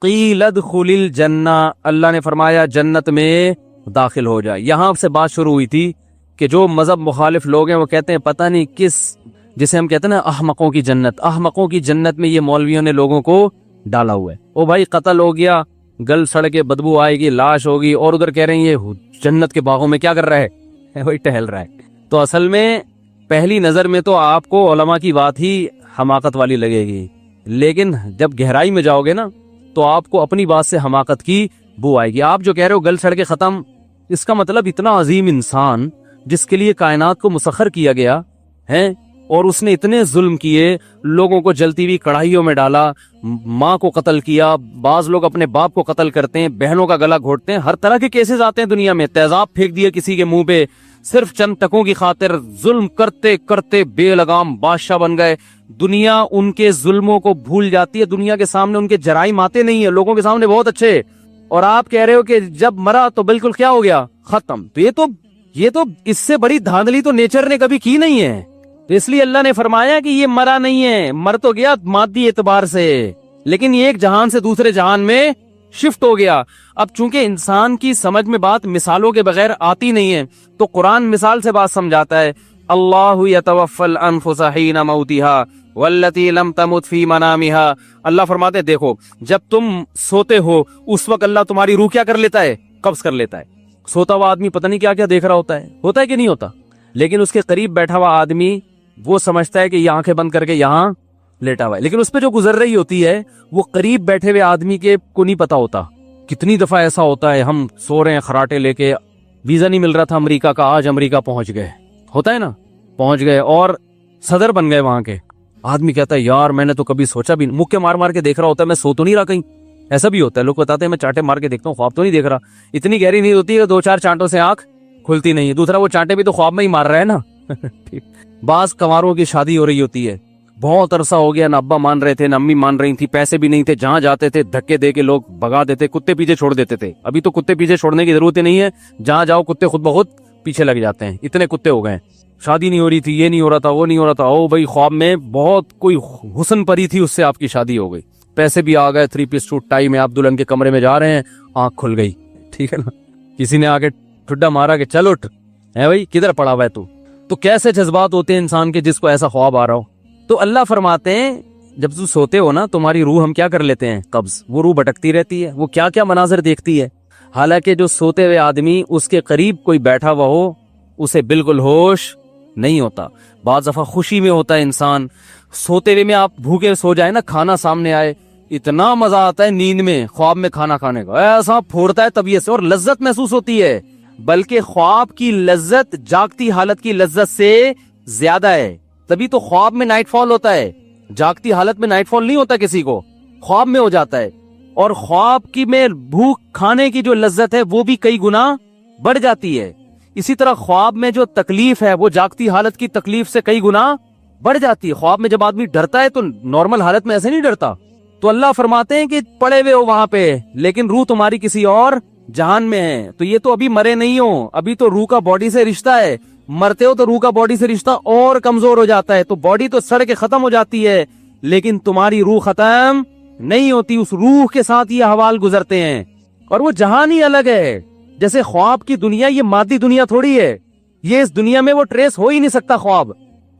قیل ادخل الجنہ، اللہ نے فرمایا جنت میں داخل ہو جائے۔ یہاں سے بات شروع ہوئی تھی کہ جو مذہب مخالف لوگ ہیں وہ کہتے ہیں پتہ نہیں کس، جسے ہم کہتے ہیں نا احمقوں کی جنت، احمقوں کی جنت میں یہ مولویوں نے لوگوں کو ڈالا ہوا ہے۔ او بھائی قتل ہو گیا، گل سڑ کے بدبو آئے گی، لاش ہوگی، اور ادھر کہہ رہے ہیں یہ جنت کے باغوں میں کیا کر رہا ہے، وہی ٹہل رہا ہے۔ تو اصل میں پہلی نظر میں تو آپ کو علماء کی بات ہی حماقت والی لگے گی، لیکن جب گہرائی میں جاؤ گے نا تو آپ کو اپنی بات سے حماقت کی بو آئے گی۔ آپ جو کہہ رہے ہو گل سڑ کے ختم، اس کا مطلب اتنا عظیم انسان جس کے لیے کائنات کو مسخر کیا گیا ہے، اور اس نے اتنے ظلم کیے، لوگوں کو جلتی ہوئی کڑھائیوں میں ڈالا، ماں کو قتل کیا، بعض لوگ اپنے باپ کو قتل کرتے ہیں، بہنوں کا گلا گھونٹتے ہیں، ہر طرح کے کیسز آتے ہیں دنیا میں، تیزاب پھینک دیے کسی کے منہ پہ، صرف چند ٹکوں کی خاطر ظلم کرتے کرتے بے لگام بادشاہ بن گئے۔ دنیا ان کے ظلموں کو بھول جاتی ہے، دنیا کے سامنے ان کے جرائم آتے نہیں ہیں، لوگوں کے سامنے بہت اچھے، اور آپ کہہ رہے ہو کہ جب مرا تو بالکل کیا ہو گیا، ختم۔ تو یہ تو اس سے بڑی دھاندلی تو نیچر نے کبھی کی نہیں ہے۔ تو اس لیے اللہ نے فرمایا کہ یہ مرا نہیں ہے، مر تو گیا مادی اعتبار سے، لیکن یہ ایک جہان سے دوسرے جہان میں شفٹ ہو گیا۔ اب چونکہ انسان کی سمجھ میں بات مثالوں کے بغیر آتی نہیں ہے، تو قرآن مثال سے بات سمجھاتا ہے۔ اللہ یتوفی الانفس حین موتها والتی لم تمت فی منامها، اللہ فرماتے ہیں دیکھو جب تم سوتے ہو اس وقت اللہ تمہاری روح کیا کر لیتا ہے، قبض کر لیتا ہے۔ سوتا ہوا آدمی پتہ نہیں کیا کیا دیکھ رہا ہوتا ہے کہ نہیں ہوتا، لیکن اس کے قریب بیٹھا ہوا آدمی وہ سمجھتا ہے کہ یہ آنکھیں بند کر کے یہاں لیٹا ہوا ہے، لیکن اس پہ جو گزر رہی ہوتی ہے وہ قریب بیٹھے ہوئے آدمی کے کو نہیں پتا ہوتا۔ کتنی دفعہ ایسا ہوتا ہے ہم سو رہے ہیں خراٹے لے کے، ویزا نہیں مل رہا تھا امریکہ کا، آج امریکہ پہنچ گئے، ہوتا ہے نا، پہنچ گئے اور صدر بن گئے وہاں کے، آدمی کہتا ہے یار میں نے تو کبھی سوچا بھی نہیں، مکے مار مار کے دیکھ رہا ہوتا ہے میں سو تو نہیں رہا کہیں، ایسا بھی ہوتا ہے، لوگ بتاتے ہیں میں چانٹے مار کے دیکھتا ہوں خواب تو نہیں دیکھ رہا، اتنی گہری نہیں ہوتی ہے، 2-4 چانٹوں سے آنکھ کھلتی نہیں ہے، دوسرا وہ چانٹے بھی تو خواب میں ہی مار رہا ہے نا۔ بعض کنواروں کی شادی ہو رہی ہوتی ہے، بہت عرصہ ہو گیا، نہ ابا مان رہے تھے نہ امی مان رہی تھی، پیسے بھی نہیں تھے، جہاں جاتے تھے دھکے دے کے لوگ بھگا دیتے، کتے پیچھے چھوڑ دیتے تھے، ابھی تو کتے پیچھے چھوڑنے کی ضرورت ہی نہیں ہے، جہاں جاؤ کتے خود بخود پیچھے لگ جاتے ہیں، اتنے کتے ہو گئے۔ شادی نہیں ہو رہی تھی، یہ نہیں ہو رہا تھا، وہ نہیں ہو رہا تھا، او بھائی خواب میں بہت کوئی حسن پری تھی، اس سے آپ کی شادی ہو گئی، پیسے بھی آ گئے، 3 پیس سوٹ ٹائی میں آپ دلہن کے کمرے میں جا رہے ہیں، آنکھ کھل گئی، ٹھیک ہے نا، کسی نے آ کے ٹھڈا مارا کہ چل اٹھ، ہے بھائی کدھر پڑا ہوا ہے تو کیسے جذبات ہوتے ہیں انسان کے جس کو ایسا خواب آ رہا ہو۔ تو اللہ فرماتے ہیں جب تم سوتے ہو نا تمہاری روح ہم کیا کر لیتے ہیں، قبض، وہ روح بھٹکتی رہتی ہے، وہ کیا کیا مناظر دیکھتی ہے، حالانکہ جو سوتے ہوئے آدمی اس کے قریب کوئی بیٹھا ہوا ہو اسے بالکل ہوش نہیں ہوتا۔ بعض دفعہ خوشی میں ہوتا ہے انسان، سوتے ہوئے میں آپ بھوکے سو جائے نا، کھانا سامنے آئے، اتنا مزہ آتا ہے نیند میں، خواب میں کھانا کھانے کا ایسا پھوڑتا ہے طبیعت سے، اور لذت محسوس ہوتی ہے، بلکہ خواب کی لذت جاگتی حالت کی لذت سے زیادہ ہے، تبھی تو خواب میں نائٹ فال ہوتا ہے، جاگتی حالت میں نائٹ فال نہیں ہوتا کسی کو، خواب میں ہو جاتا ہے، اور خواب کی میں بھوک کھانے کی جو لذت ہے وہ بھی کئی گنا بڑھ جاتی ہے۔ اسی طرح خواب میں جو تکلیف ہے وہ جاگتی حالت کی تکلیف سے کئی گنا بڑھ جاتی ہے۔ خواب میں جب آدمی ڈرتا ہے تو نارمل حالت میں ایسے نہیں ڈرتا، تو اللہ فرماتے ہیں کہ پڑے ہوئے ہو وہاں پہ لیکن روح تمہاری کسی اور جہان میں ہے، تو یہ تو ابھی مرے نہیں ہو، ابھی تو روح کا باڈی سے رشتہ ہے، مرتے ہو تو روح کا باڈی سے رشتہ اور کمزور ہو جاتا ہے، تو باڈی تو سڑ کے ختم ہو جاتی ہے لیکن تمہاری روح ختم نہیں ہوتی، اس روح کے ساتھ یہ احوال گزرتے ہیں، اور وہ جہان ہی الگ ہے۔ جیسے خواب کی دنیا یہ مادی دنیا تھوڑی ہے، یہ اس دنیا میں وہ ٹریس ہو ہی نہیں سکتا خواب،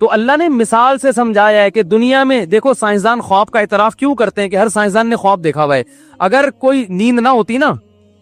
تو اللہ نے مثال سے سمجھایا ہے کہ دنیا میں دیکھو سائنسدان خواب کا اعتراف کیوں کرتے ہیں کہ ہر سائنسدان نے خواب دیکھا ہوا ہے، اگر کوئی نیند نہ ہوتی نا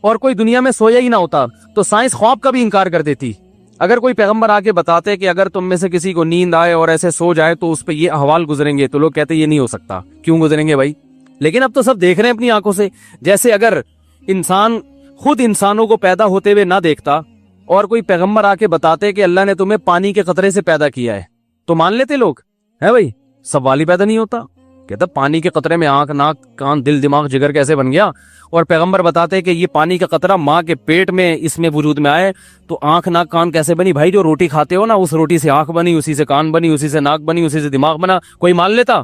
اور کوئی دنیا میں سویا ہی نہ ہوتا تو سائنس خواب کا بھی انکار کر دیتی۔ اگر کوئی پیغمبر آ کے بتاتے کہ اگر تم میں سے کسی کو نیند آئے اور ایسے سو جائے تو اس پہ یہ احوال گزریں گے، تو لوگ کہتے یہ نہیں ہو سکتا، کیوں گزریں گے بھائی؟ لیکن اب تو سب دیکھ رہے ہیں اپنی آنکھوں سے، جیسے اگر انسان خود انسانوں کو پیدا ہوتے ہوئے نہ دیکھتا اور کوئی پیغمبر آ کے بتاتے کہ اللہ نے تمہیں پانی کے قطرے سے پیدا کیا ہے تو مان لیتے لوگ، ہے بھائی؟ سوال ہی پیدا نہیں ہوتا، کہتا پانی کے قطرے میں آنکھ ناک کان دل دماغ جگر کیسے بن گیا، اور پیغمبر بتاتے کہ یہ پانی کا قطرہ ماں کے پیٹ میں اس میں وجود میں آئے تو آنکھ ناک کان کیسے بنی؟ بھائی جو روٹی کھاتے ہو نا اس روٹی سے آنکھ بنی، اسی سے کان بنی، اسی سے ناک بنی، اسی سے دماغ بنا، کوئی مان لیتا؟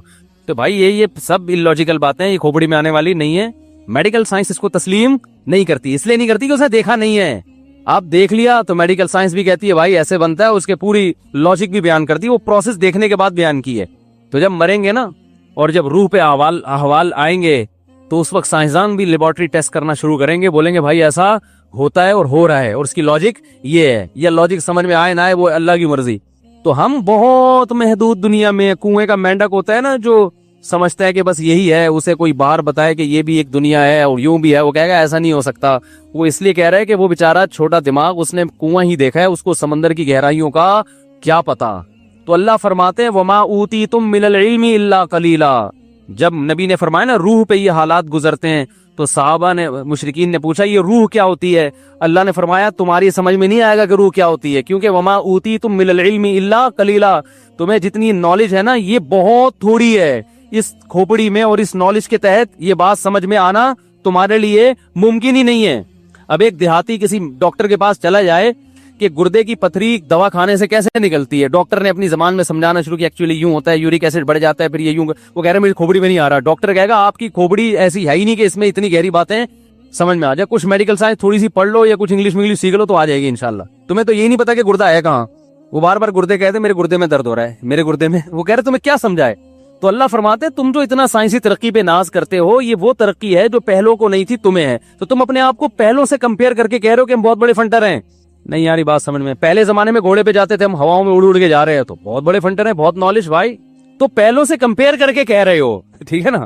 تو بھائی یہ سب illogical باتیں ہیں، یہ کھوپڑی میں آنے والی نہیں ہے، میڈیکل سائنس اس کو تسلیم نہیں کرتی، اس لیے نہیں کرتی کہ اسے دیکھا نہیں ہے، آپ دیکھ لیا تو میڈیکل سائنس بھی کہتی ہے بھائی ایسے بنتا ہے، اس کے پوری لاجک بھی بیان کرتی ہے، وہ پروسیس دیکھنے کے بعد بیان کی ہے۔ تو جب مریں گے نا اور جب روح پہ احوال آئیں گے تو اس وقت سائنسدان بھی لیبارٹری ٹیسٹ کرنا شروع کریں گے, بولیں گے بھائی ایسا ہوتا ہے اور ہو رہا ہے, اور اس کی لاجک یہ ہے, یا لاجک سمجھ میں آئے نہ آئے وہ اللہ کی مرضی. تو ہم بہت محدود دنیا میں, کنویں کا مینڈک ہوتا ہے نا جو سمجھتا ہے کہ بس یہی ہے, اسے کوئی باہر بتائے کہ یہ بھی ایک دنیا ہے اور یوں بھی ہے, وہ کہے گا ایسا نہیں ہو سکتا. وہ اس لیے کہہ رہا ہے کہ وہ بیچارہ چھوٹا دماغ, اس نے کنواں ہی دیکھا ہے, اس کو سمندر کی گہرائیوں کا کیا پتا. تو اللہ فرماتے ہیں وما اوتیتم من العلم الا قلیلا. جب نبی نے فرمایا نا روح پہ یہ حالات گزرتے ہیں, تو صحابہ نے, مشرکین نے پوچھا یہ روح کیا ہوتی ہے؟ اللہ نے فرمایا تمہاری سمجھ میں نہیں آئے گا کہ روح کیا ہوتی ہے, کیونکہ وما اوتیتم من العلم الا قلیلا, تمہیں جتنی نالج ہے نا یہ بہت تھوڑی ہے. اس کھوپڑی میں اور اس نالج کے تحت یہ بات سمجھ میں آنا تمہارے لیے ممکن ہی نہیں ہے. اب ایک دیہاتی کسی ڈاکٹر کے پاس چلا جائے کہ گردے کی پتھری دوا کھانے سے کیسے نکلتی ہے, ڈاکٹر نے اپنی زبان میں سمجھانا شروع کیا ایکچولی یوں ہوتا ہے, یورک ایسڈ بڑھ جاتا ہے, پھر یہ یوں, وہ کہہ رہے ہیں میری کھوپڑی میں نہیں آ رہا. ڈاکٹر کہے گا آپ کی کھوپڑی ایسی ہے ہی نہیں کہ اس میں اتنی گہری باتیں سمجھ میں آ جائے. کچھ میڈیکل سائنس تھوڑی سی پڑھ لو یا کچھ انگلش سیکھ لو تو آ جائے گی انشاءاللہ. تمہیں تو یہی نہیں پتا کہ گردہ ہے کہاں. وہ بار بار گردے کہتے ہیں میرے گردے میں درد ہو رہا ہے, میرے گردے میں, وہ کہہ رہے تمہیں کیا سمجھائے. تو اللہ فرماتے ہیں تم جو اتنا سائنسی ترقی پہ ناز کرتے ہو, یہ وہ ترقی ہے جو پہلوں کو نہیں تھی تمہیں ہے. تو تم اپنے آپ کو پہلوں سے کمپیئر کر کے کہہ رہے ہو کہ ہم بہت بڑے فنٹر ہیں. نہیں یار یہ بات سمجھ میں, پہلے زمانے میں گھوڑے پہ جاتے تھے ہم, ہواؤں میں اڑ کے جا رہے ہیں, تو بہت بڑے فنٹر ہیں, بہت نالج بھائی. تو پہلوں سے کمپیئر کر کے کہہ رہے ہو, ٹھیک ہے نا.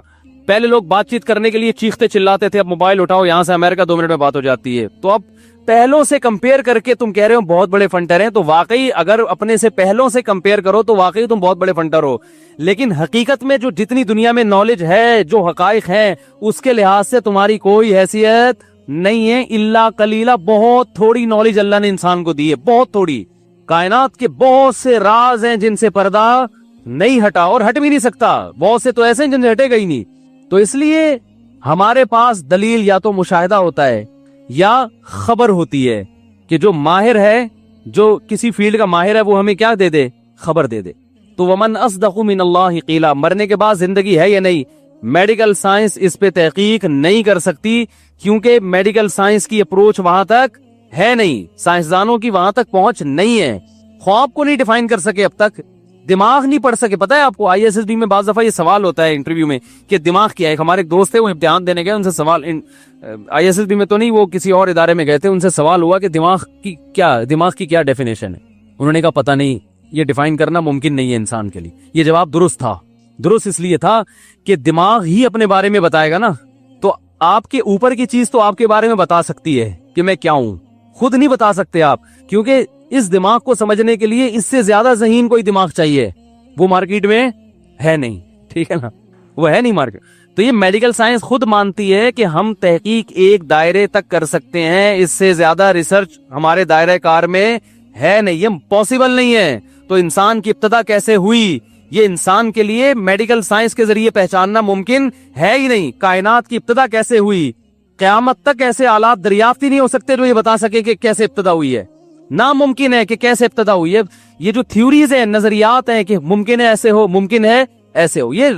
پہلے لوگ بات چیت کرنے کے لیے چیختے چلاتے تھے, اب موبائل اٹھاؤ یہاں سے امریکہ 2 منٹ میں بات ہو جاتی ہے. تو اب پہلوں سے کمپیئر کر کے تم کہہ رہے ہو بہت بڑے فنٹر ہیں, تو واقعی اگر اپنے سے پہلوں سے کمپیئر کرو تو واقعی تم بہت بڑے فنٹر ہو. لیکن حقیقت میں جو جتنی دنیا میں نالج ہے, جو حقائق ہیں, اس کے لحاظ سے تمہاری کوئی حیثیت نہیں ہے. الا قلیلا, بہت تھوڑی نالج اللہ نے انسان کو دی ہے, بہت تھوڑی. کائنات کے بہت سے راز ہیں جن سے پردہ نہیں ہٹا اور ہٹ بھی نہیں سکتا, بہت سے تو ایسے ہیں جن سے ہٹے گا ہی نہیں. تو اس لیے ہمارے پاس دلیل یا تو مشاہدہ ہوتا ہے یا خبر ہوتی ہے, کہ جو ماہر ہے, جو کسی فیلڈ کا ماہر ہے, وہ ہمیں کیا دے دے, خبر دے دے. تو ومن اصدق من اللہ قیلا, مرنے کے بعد زندگی ہے یا نہیں, میڈیکل سائنس اس پہ تحقیق نہیں کر سکتی, کیونکہ میڈیکل سائنس کی اپروچ وہاں تک ہے نہیں, سائنسدانوں کی وہاں تک پہنچ نہیں ہے. خواب کو نہیں ڈیفائن کر سکے اب تک, دماغ نہیں پڑھ سکے. پتہ ہے آپ کو ISSB میں بعض دفعہ یہ سوال ہوتا ہے انٹرویو میں کہ دماغ کیا ہے. ہمارے ایک دوست تھے, وہ امتحان دینے گئے, ان سے سوال, ISSB میں تو نہیں, وہ کسی اور ادارے میں گئے تھے, ان سے سوال ہوا کہ دماغ کی کیا ڈیفینیشن ہے. انہوں نے کہا پتہ نہیں, یہ ڈیفائن کرنا ممکن نہیں ہے انسان کے لیے. یہ جواب درست تھا. درست اس لیے تھا کہ دماغ ہی اپنے بارے میں بتائے گا نا. تو آپ کے اوپر کی چیز تو آپ کے بارے میں بتا سکتی ہے کہ میں کیا ہوں, خود نہیں بتا سکتے آپ, کیونکہ اس دماغ کو سمجھنے کے لیے اس سے زیادہ ذہین کوئی دماغ چاہیے, وہ مارکیٹ میں ہے نہیں, ٹھیک ہے نا, وہ ہے نہیں مارکیٹ. تو یہ میڈیکل سائنس خود مانتی ہے کہ ہم تحقیق ایک دائرے تک کر سکتے ہیں, اس سے زیادہ ریسرچ ہمارے دائرہ کار میں ہے نہیں, یہ پاسبل نہیں ہے. تو انسان کی ابتدا کیسے ہوئی, یہ انسان کے لیے میڈیکل سائنس کے ذریعے پہچاننا ممکن ہے ہی نہیں. کائنات کی ابتدا کیسے ہوئی, قیامت تک ایسے آلات دریافت ہی نہیں ہو سکتے جو یہ بتا سکے کہ کیسے ابتدا ہوئی ہے. ناممکن ہے کہ کیسے ابتدا ہوئی ہے. یہ جو تھیوریز ہیں, نظریات ہیں کہ ممکن ہے ایسے ہو, ممکن ہے ایسے ہو, یہ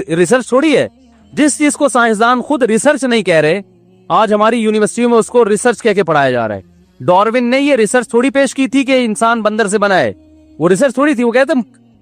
ریسرچ تھوڑی ہے. جس چیز کو سائنسدان خود ریسرچ نہیں کہہ رہے, آج ہماری یونیورسٹیوں میں اس کو ریسرچ کہہ کے پڑھایا جا رہا ہے. ڈاروین نے یہ ریسرچ تھوڑی پیش کی تھی کہ انسان بندر سے بنا ہے, وہ ریسرچ تھوڑی تھی. وہ کہتے ہیں,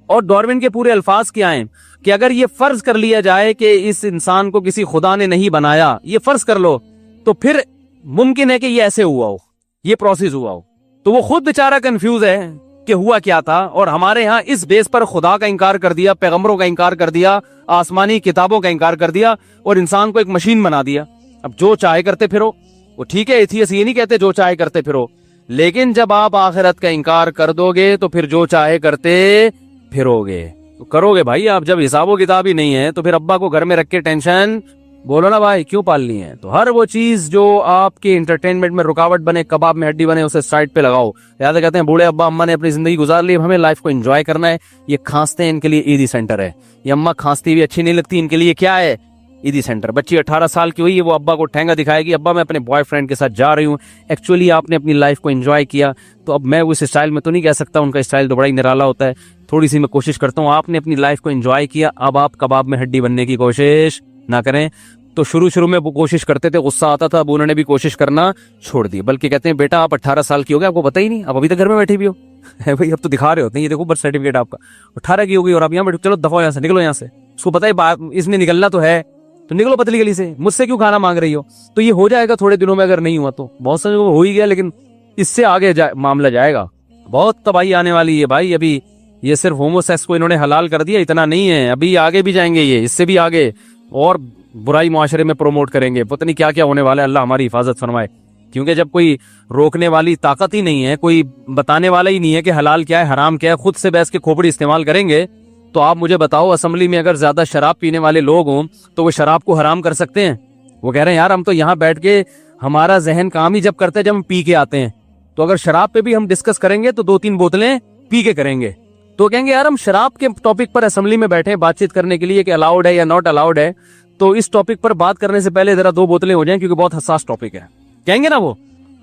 اور ڈاروین کے پورے الفاظ کیا ہیں کہ اگر یہ فرض کر لیا جائے کہ اس انسان کو کسی خدا نے نہیں بنایا, یہ فرض کر لو, تو پھر ممکن ہے کہ یہ ایسے ہوا ہو, یہ پروسیس ہوا ہو. تو وہ خود بیچارہ کنفیوز ہے کہ ہوا کیا تھا. اور ہمارے ہاں اس بیس پر خدا کا انکار کر دیا, پیغمبروں کا انکار کر دیا, آسمانی کتابوں کا انکار کر دیا, اور انسان کو ایک مشین بنا دیا. اب جو چاہے کرتے پھرو, وہ ٹھیک ہے, ایتھیسٹ یہ نہیں کہتے جو چاہے کرتے پھرو, لیکن جب آپ آخرت کا انکار کر دو گے تو پھر جو چاہے کرتے پھرو گے. تو کرو گے بھائی آپ, جب حساب و کتاب ہی نہیں ہے تو پھر ابا کو گھر میں رکھ کے ٹینشن بولو نا بھائی کیوں پالنی ہے. تو ہر وہ چیز جو آپ کے انٹرٹینمنٹ میں رکاوٹ بنے, کباب میں ہڈی بنے, اسے سائڈ پہ لگاؤ. یاد کہتے ہیں بوڑھے ابا اماں نے اپنی زندگی گزار لی, ہمیں لائف کو انجوائے کرنا ہے. یہ کھانستے ہیں, ان کے لیے ایدی سینٹر ہے. یہ اماں کھانستی ہوئی اچھی نہیں لگتی, ان کے لیے کیا ہے, ایدی سینٹر. بچی 18 سال کی ہوئی ہے, وہ ابا کو ٹھینگا دکھائے گی, ابا میں اپنے بوائے فرینڈ کے ساتھ جا رہی ہوں. ایکچولی آپ نے اپنی لائف کو انجوائے کیا, تو اب میں اس اسٹائل میں تو نہیں کہہ سکتا, ان کا اسٹائل تو بڑا ہی نرالا ہوتا ہے. تھوڑی سی میں کوشش کرتا ہوں, آپ نے اپنی لائف کو انجوائے کیا, اب آپ کباب میں ہڈی بننے کی کوشش نہ کریں. تو شروع میں وہ کوشش کرتے تھے, غصہ آتا تھا, اب انہوں نے بھی کوشش کرنا چھوڑ دی. بلکہ کہتے ہیں بیٹا آپ 18 سال کی ہو گئے, آپ کو پتہ ہی نہیں, اب ابھی تک گھر میں بیٹھے بھی ہو بھائی, اب تو دکھا رہے ہوتے ہیں, یہ دیکھو برتھ سرٹیفکیٹ آپ کا 18 کی ہو گئی اور آپ یہاں بیٹھے, چلو دفعہ یہاں سے نکلو, یہاں سے. اس کو پتہ ہے اس نے نکلنا تو ہے, تو نکلو پتلی گلی سے، مجھ سے کیوں کھانا مانگ رہی ہو؟ تو یہ ہو جائے گا تھوڑے دنوں میں، اگر نہیں ہوا تو بہت سے ہو ہی گیا، لیکن اس سے آگے معاملہ جائے گا، بہت تباہی آنے والی ہے بھائی۔ ابھی یہ صرف ہومو سیکس کو انہوں نے حلال کر دیا، اتنا نہیں ہے، ابھی آگے بھی جائیں گے، یہ اس سے بھی آگے اور برائی معاشرے میں پروموٹ کریں گے، پتہ نہیں کیا کیا ہونے والا ہے، اللہ ہماری حفاظت فرمائے۔ کیونکہ جب کوئی روکنے والی طاقت ہی نہیں ہے، کوئی بتانے والا ہی نہیں ہے کہ حلال کیا ہے حرام کیا ہے، خود سے بحث کے کھوپڑی استعمال کریں گے، تو آپ مجھے بتاؤ اسمبلی میں اگر زیادہ شراب پینے والے لوگ ہوں تو وہ شراب کو حرام کر سکتے ہیں؟ وہ کہہ رہے ہیں یار ہم تو یہاں بیٹھ کے ہمارا ذہن کام ہی جب کرتے ہیں جب ہم پی کے آتے ہیں، تو اگر شراب پہ بھی ہم ڈسکس کریں گے تو 2-3 بوتلیں پی کے کریں گے، تو کہیں گے یار ہم شراب کے ٹاپک پر اسمبلی میں بیٹھے بات چیت کرنے کے لیے کہ الاؤڈ ہے یا ناٹ الاؤڈ ہے، تو اس ٹاپک پر بات کرنے سے پہلے ذرا 2 بوتلیں ہو جائیں کیونکہ بہت حساس ٹاپک ہے، کہیں گے نا وہ۔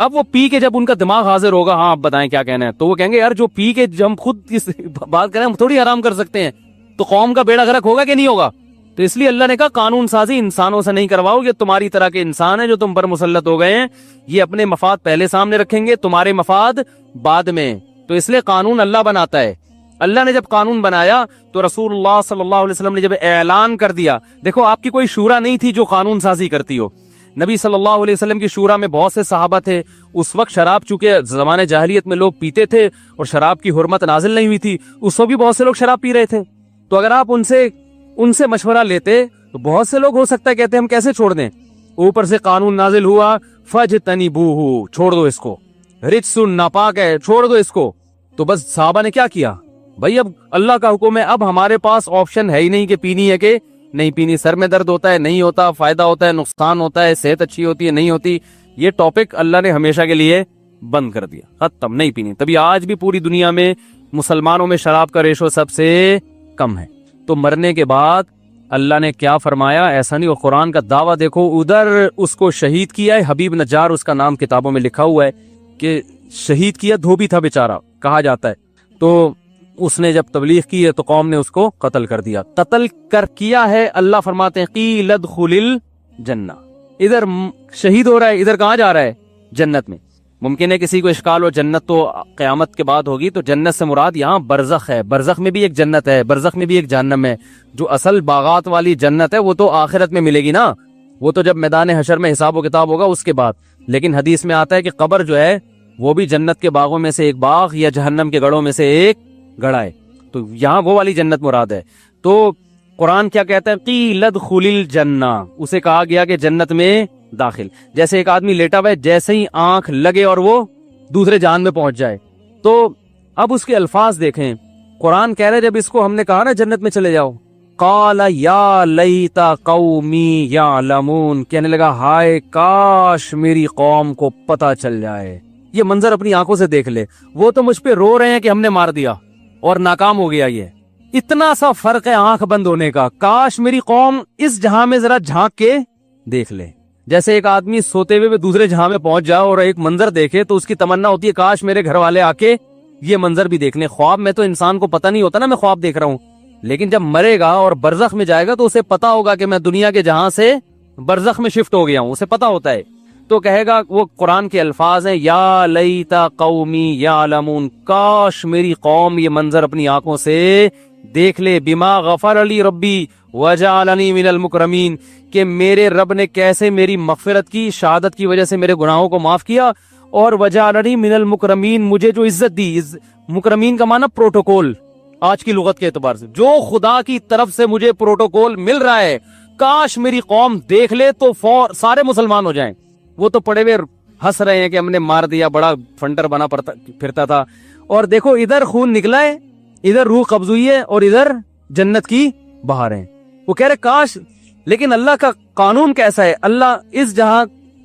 اب وہ پی کے جب ان کا دماغ حاضر ہوگا، ہاں آپ بتائیں کیا کہنا ہے، تو وہ کہیں گے یار جو پی کے جب ہم خود اس بات کریں ہم تھوڑی آرام کر سکتے ہیں، تو قوم کا بیڑا غرق ہوگا کہ نہیں ہوگا؟ تو اس لیے اللہ نے کہا قانون سازی انسانوں سے نہیں کرواؤ، یہ تمہاری طرح کے انسان ہیں جو تم پر مسلط ہو گئے ہیں، یہ اپنے مفاد پہلے سامنے رکھیں گے، تمہارے مفاد بعد میں، تو اس لیے قانون اللہ بناتا ہے۔ اللہ نے جب قانون بنایا تو رسول اللہ صلی اللہ علیہ وسلم نے جب اعلان کر دیا، دیکھو آپ کی کوئی شورا نہیں تھی جو قانون سازی کرتی ہو، نبی صلی اللہ علیہ وسلم کی شورا میں بہت سے صحابہ تھے، اس وقت شراب چونکہ زمانے جاہلیت میں لوگ پیتے تھے اور شراب کی حرمت نازل نہیں ہوئی تھی، اس وقت بھی بہت سے لوگ شراب پی رہے تھے، تو اگر آپ ان سے مشورہ لیتے تو بہت سے لوگ ہو سکتا ہے کہتے ہم کیسے چھوڑ دیں، اوپر سے قانون نازل ہوا فَاجْتَنِبُوهُ، چھوڑ دو اس کو، رجس ناپاک ہے چھوڑ دو اس کو، تو بس صحابہ نے کیا کیا بھائی، اب اللہ کا حکم ہے، اب ہمارے پاس آپشن ہے ہی نہیں کہ پینی ہے کہ نہیں پینی، سر میں درد ہوتا ہے نہیں ہوتا، فائدہ ہوتا ہے نقصان ہوتا ہے، صحت اچھی ہوتی ہے نہیں ہوتی، یہ ٹاپک اللہ نے ہمیشہ کے لیے بند کر دیا، ختم، نہیں پینی۔ تبھی آج بھی پوری دنیا میں مسلمانوں میں شراب کا ریشو سب سے کم ہے۔ تو مرنے کے بعد اللہ نے کیا فرمایا، ایسا نہیں، وہ قرآن کا دعویٰ دیکھو، ادھر اس کو شہید کیا ہے، حبیب نجار اس کا نام کتابوں میں لکھا ہوا ہے کہ شہید کیا، دھوبی تھا بیچارہ کہا جاتا ہے، تو اس نے جب تبلیغ کی ہے تو قوم نے اس کو قتل کر دیا، قتل کر کیا ہے، اللہ فرماتے ہیں قیل ادخل الجنہ، ادھر شہید ہو رہا ہے، ادھر کہاں جا رہا ہے؟ جنت میں۔ ممکن ہے کسی کو اشکال ہو جنت تو قیامت کے بعد ہوگی، تو جنت سے مراد یہاں برزخ ہے، برزخ میں بھی ایک جنت ہے، برزخ میں بھی ایک جہنم ہے، جو اصل باغات والی جنت ہے وہ تو آخرت میں ملے گی نا، وہ تو جب میدان حشر میں حساب و کتاب ہوگا اس کے بعد، لیکن حدیث میں آتا ہے کہ قبر جو ہے وہ بھی جنت کے باغوں میں سے ایک باغ یا جہنم کے گڑھوں میں سے ایک گڑھا ہے، تو یہاں وہ والی جنت مراد ہے۔ تو قرآن کیا کہتا ہے، قیل ادخل الجنہ، اسے کہا گیا کہ جنت میں داخل، جیسے ایک آدمی لیٹا ہوا ہے، جیسے ہی آنکھ لگے اور وہ دوسرے جہان میں پہنچ جائے، تو اب اس کے الفاظ دیکھیں، قرآن کہہ رہے جب اس کو ہم نے کہا نا جنت میں چلے جاؤ، قال یا لیت قومی یعلمون، کہنے لگا ہائے کاش میری قوم کو پتہ چل جائے، یہ منظر اپنی آنکھوں سے دیکھ لے، وہ تو مجھ پہ رو رہے ہیں کہ ہم نے مار دیا اور ناکام ہو گیا، یہ اتنا سا فرق ہے آنکھ بند ہونے کا، کاش میری قوم اس جہاں میں ذرا جھانک کے دیکھ لے، جیسے ایک آدمی سوتے ہوئے دوسرے جہاں میں پہنچ جائے اور ایک منظر دیکھے تو اس کی تمنا ہوتی ہے کاش میرے گھر والے آ کے یہ منظر بھی دیکھ لیں۔ خواب میں تو انسان کو پتہ نہیں ہوتا نا میں خواب دیکھ رہا ہوں، لیکن جب مرے گا اور برزخ میں جائے گا تو اسے پتا ہوگا کہ میں دنیا کے جہاں سے برزخ میں شفٹ ہو گیا ہوں، اسے پتا ہوتا ہے، تو کہے گا، وہ قرآن کے الفاظ ہیں، یا لیتا قومی یعلمون، کاش میری قوم یہ منظر اپنی آنکھوں سے دیکھ لے، بما غفر علی ربی وجعلنی من المکرمین، کہ میرے رب نے کیسے میری مغفرت کی، شہادت کی وجہ سے میرے گناہوں کو معاف کیا، اور وجعلنی من المکرمین، مجھے جو عزت دی، مکرمین کا معنی پروٹوکول، آج کی لغت کے اعتبار سے جو خدا کی طرف سے مجھے پروٹوکول مل رہا ہے، کاش میری قوم دیکھ لے تو سارے مسلمان ہو جائیں۔ وہ تو پڑے ہوئے ہنس رہے ہیں کہ ہم نے مار دیا، بڑا فنڈر بنا پھرتا تھا، اور دیکھو ادھر خون نکلا ہے، ادھر روح قبض ہوئی ہے، اور ادھر جنت کی بہاریں، وہ کہہ رہے کاش، لیکن اللہ کا قانون کیسا ہے، اللہ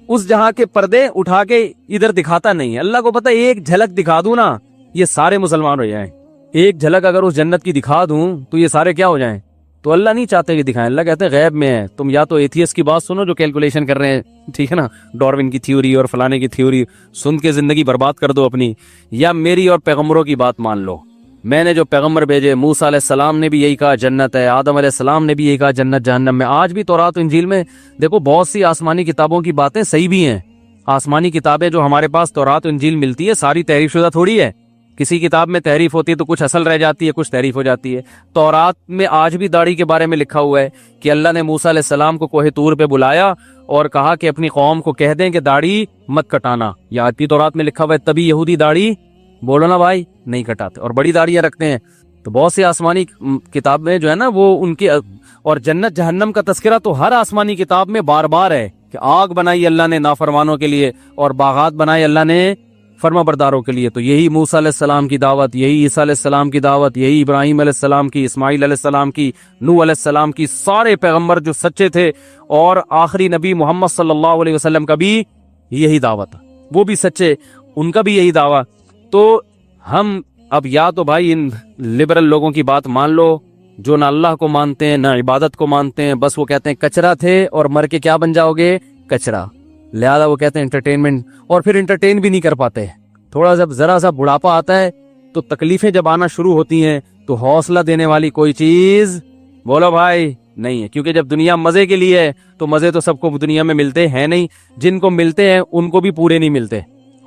اس جہاں کے پردے اٹھا کے ادھر دکھاتا نہیں ہے، اللہ کو پتہ ایک جھلک دکھا دوں نا یہ سارے مسلمان ہو جائیں، ایک جھلک اگر اس جنت کی دکھا دوں تو یہ سارے کیا ہو جائیں، تو اللہ نہیں چاہتے کہ دکھائیں، اللہ کہتے ہیں غیب میں ہے، تم یا تو ایتھیس کی بات سنو جو کیلکولیشن کر رہے ہیں، ٹھیک ہے نا، ڈاروین کی تھیوری اور فلانے کی تھیوری سن کے زندگی برباد کر دو اپنی، یا میری اور پیغمبروں کی بات مان لو، میں نے جو پیغمبر بھیجے، موسیٰ علیہ السلام نے بھی یہی کہا جنت ہے، آدم علیہ السلام نے بھی یہی کہا جنت جہنم میں، آج بھی تورات و انجیل میں دیکھو بہت سی آسمانی کتابوں کی باتیں صحیح بھی ہیں، آسمانی کتابیں جو ہمارے پاس تورات و انجیل ملتی ہے ساری تحریف شدہ تھوڑی ہے کسی کتاب میں تحریف ہوتی ہے تو کچھ اصل رہ جاتی ہے، کچھ تحریف ہو جاتی ہے۔ تورات میں آج بھی داڑھی کے بارے میں لکھا ہوا ہے کہ اللہ نے موسیٰ علیہ السلام کو کوہ طور پہ بلایا اور کہا کہ اپنی قوم کو کہہ دیں کہ داڑھی مت کٹانا۔ یہ آج بھی تورات میں لکھا ہوا ہے، تبھی یہودی داڑھی بولو نا بھائی نہیں کٹاتے اور بڑی داڑیاں رکھتے ہیں۔ تو بہت سی آسمانی کتاب میں جو ہے نا وہ ان کی، اور جنت جہنم کا تذکرہ تو ہر آسمانی کتاب میں بار بار ہے کہ آگ بنائی اللہ نے نافرمانوں کے لیے اور باغات بنائے اللہ نے فرما برداروں کے لیے۔ تو یہی موسیٰ علیہ السلام کی دعوت، یہی عیسیٰ علیہ السلام کی دعوت، یہی ابراہیم علیہ السلام کی، اسماعیل علیہ السلام کی، نوح علیہ السلام کی، سارے پیغمبر جو سچے تھے اور آخری نبی محمد صلی اللہ علیہ وسلم کا بھی یہی دعوت، وہ بھی سچے، ان کا بھی یہی دعویٰ۔ تو ہم اب یا تو بھائی ان لبرل لوگوں کی بات مان لو جو نہ اللہ کو مانتے ہیں نہ عبادت کو مانتے ہیں، بس وہ کہتے ہیں کچرا تھے اور مر کے کیا بن جاؤ گے؟ کچرا۔ لہذا وہ کہتے ہیں انٹرٹینمنٹ، اور پھر انٹرٹین بھی نہیں کر پاتے۔ تھوڑا سا ذرا سا بڑھاپا آتا ہے تو تکلیفیں جب آنا شروع ہوتی ہیں تو حوصلہ دینے والی کوئی چیز بولو بھائی نہیں ہے، کیونکہ جب دنیا مزے کے لیے ہے تو مزے تو سب کو دنیا میں ملتے ہیں نہیں، جن کو ملتے ہیں ان کو بھی پورے نہیں ملتے،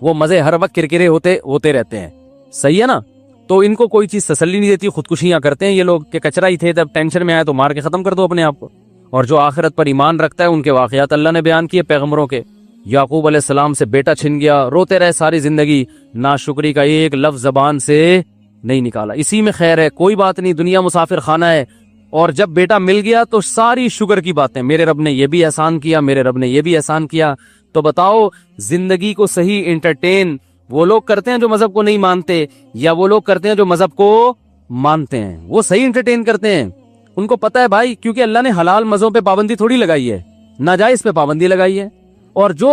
وہ مزے ہر وقت کرکرے ہوتے رہتے ہیں، صحیح ہے نا؟ تو ان کو کوئی چیز تسلی نہیں دیتی، خودکشیاں کرتے ہیں یہ لوگ کہ کچرا ہی تھے، جب ٹینشن میں آئے تو مار کے ختم کر دو اپنے آپ کو۔ اور جو آخرت پر ایمان رکھتا ہے ان کے واقعات اللہ نے بیان کیے پیغمبروں کے۔ یعقوب علیہ السلام سے بیٹا چھن گیا، روتے رہے ساری زندگی، ناشکری کا ایک لفظ زبان سے نہیں نکالا، اسی میں خیر ہے، کوئی بات نہیں، دنیا مسافر خانہ ہے۔ اور جب بیٹا مل گیا تو ساری شکر کی باتیں، میرے رب نے یہ بھی احسان کیا، میرے رب نے یہ بھی احسان کیا۔ تو بتاؤ زندگی کو صحیح انٹرٹین وہ لوگ کرتے ہیں جو مذہب کو نہیں مانتے، یا وہ لوگ کرتے ہیں جو مذہب کو مانتے ہیں؟ وہ صحیح انٹرٹین کرتے ہیں، ان کو پتہ ہے بھائی، کیونکہ اللہ نے حلال مزوں پہ پابندی تھوڑی لگائی ہے، ناجائز پہ پابندی لگائی ہے۔ اور جو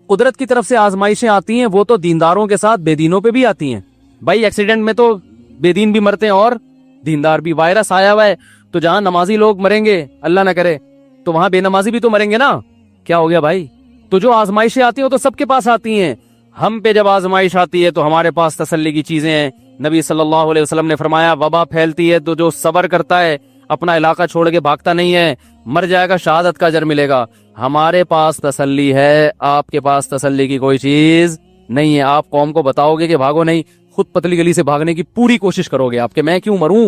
قدرت کی طرف سے آزمائشیں آتی ہیں وہ تو دینداروں کے ساتھ بے دینوں پہ بھی آتی ہیں بھائی۔ ایکسیڈنٹ میں تو بے دین بھی مرتے ہیں اور دیندار بھی۔ وائرس آیا ہوا ہے تو جہاں نمازی لوگ مریں گے اللہ نہ کرے تو وہاں بے نمازی بھی تو مریں گے نا، کیا ہو گیا بھائی؟ تو جو آزمائشیں آتی ہیں وہ تو سب کے پاس آتی ہیں، ہم پہ جب آزمائش آتی ہے تو ہمارے پاس تسلی کی چیزیں ہیں۔ نبی صلی اللہ علیہ وسلم نے فرمایا وبا پھیلتی ہے تو جو صبر کرتا ہے، اپنا علاقہ چھوڑ کے بھاگتا نہیں ہے، مر جائے گا شہادت کا اجر ملے گا۔ ہمارے پاس تسلی ہے، آپ کے پاس تسلی کی کوئی چیز نہیں ہے۔ آپ قوم کو بتاؤ گے کہ بھاگو نہیں، خود پتلی گلی سے بھاگنے کی پوری کوشش کرو گے آپ کہ میں کیوں مروں،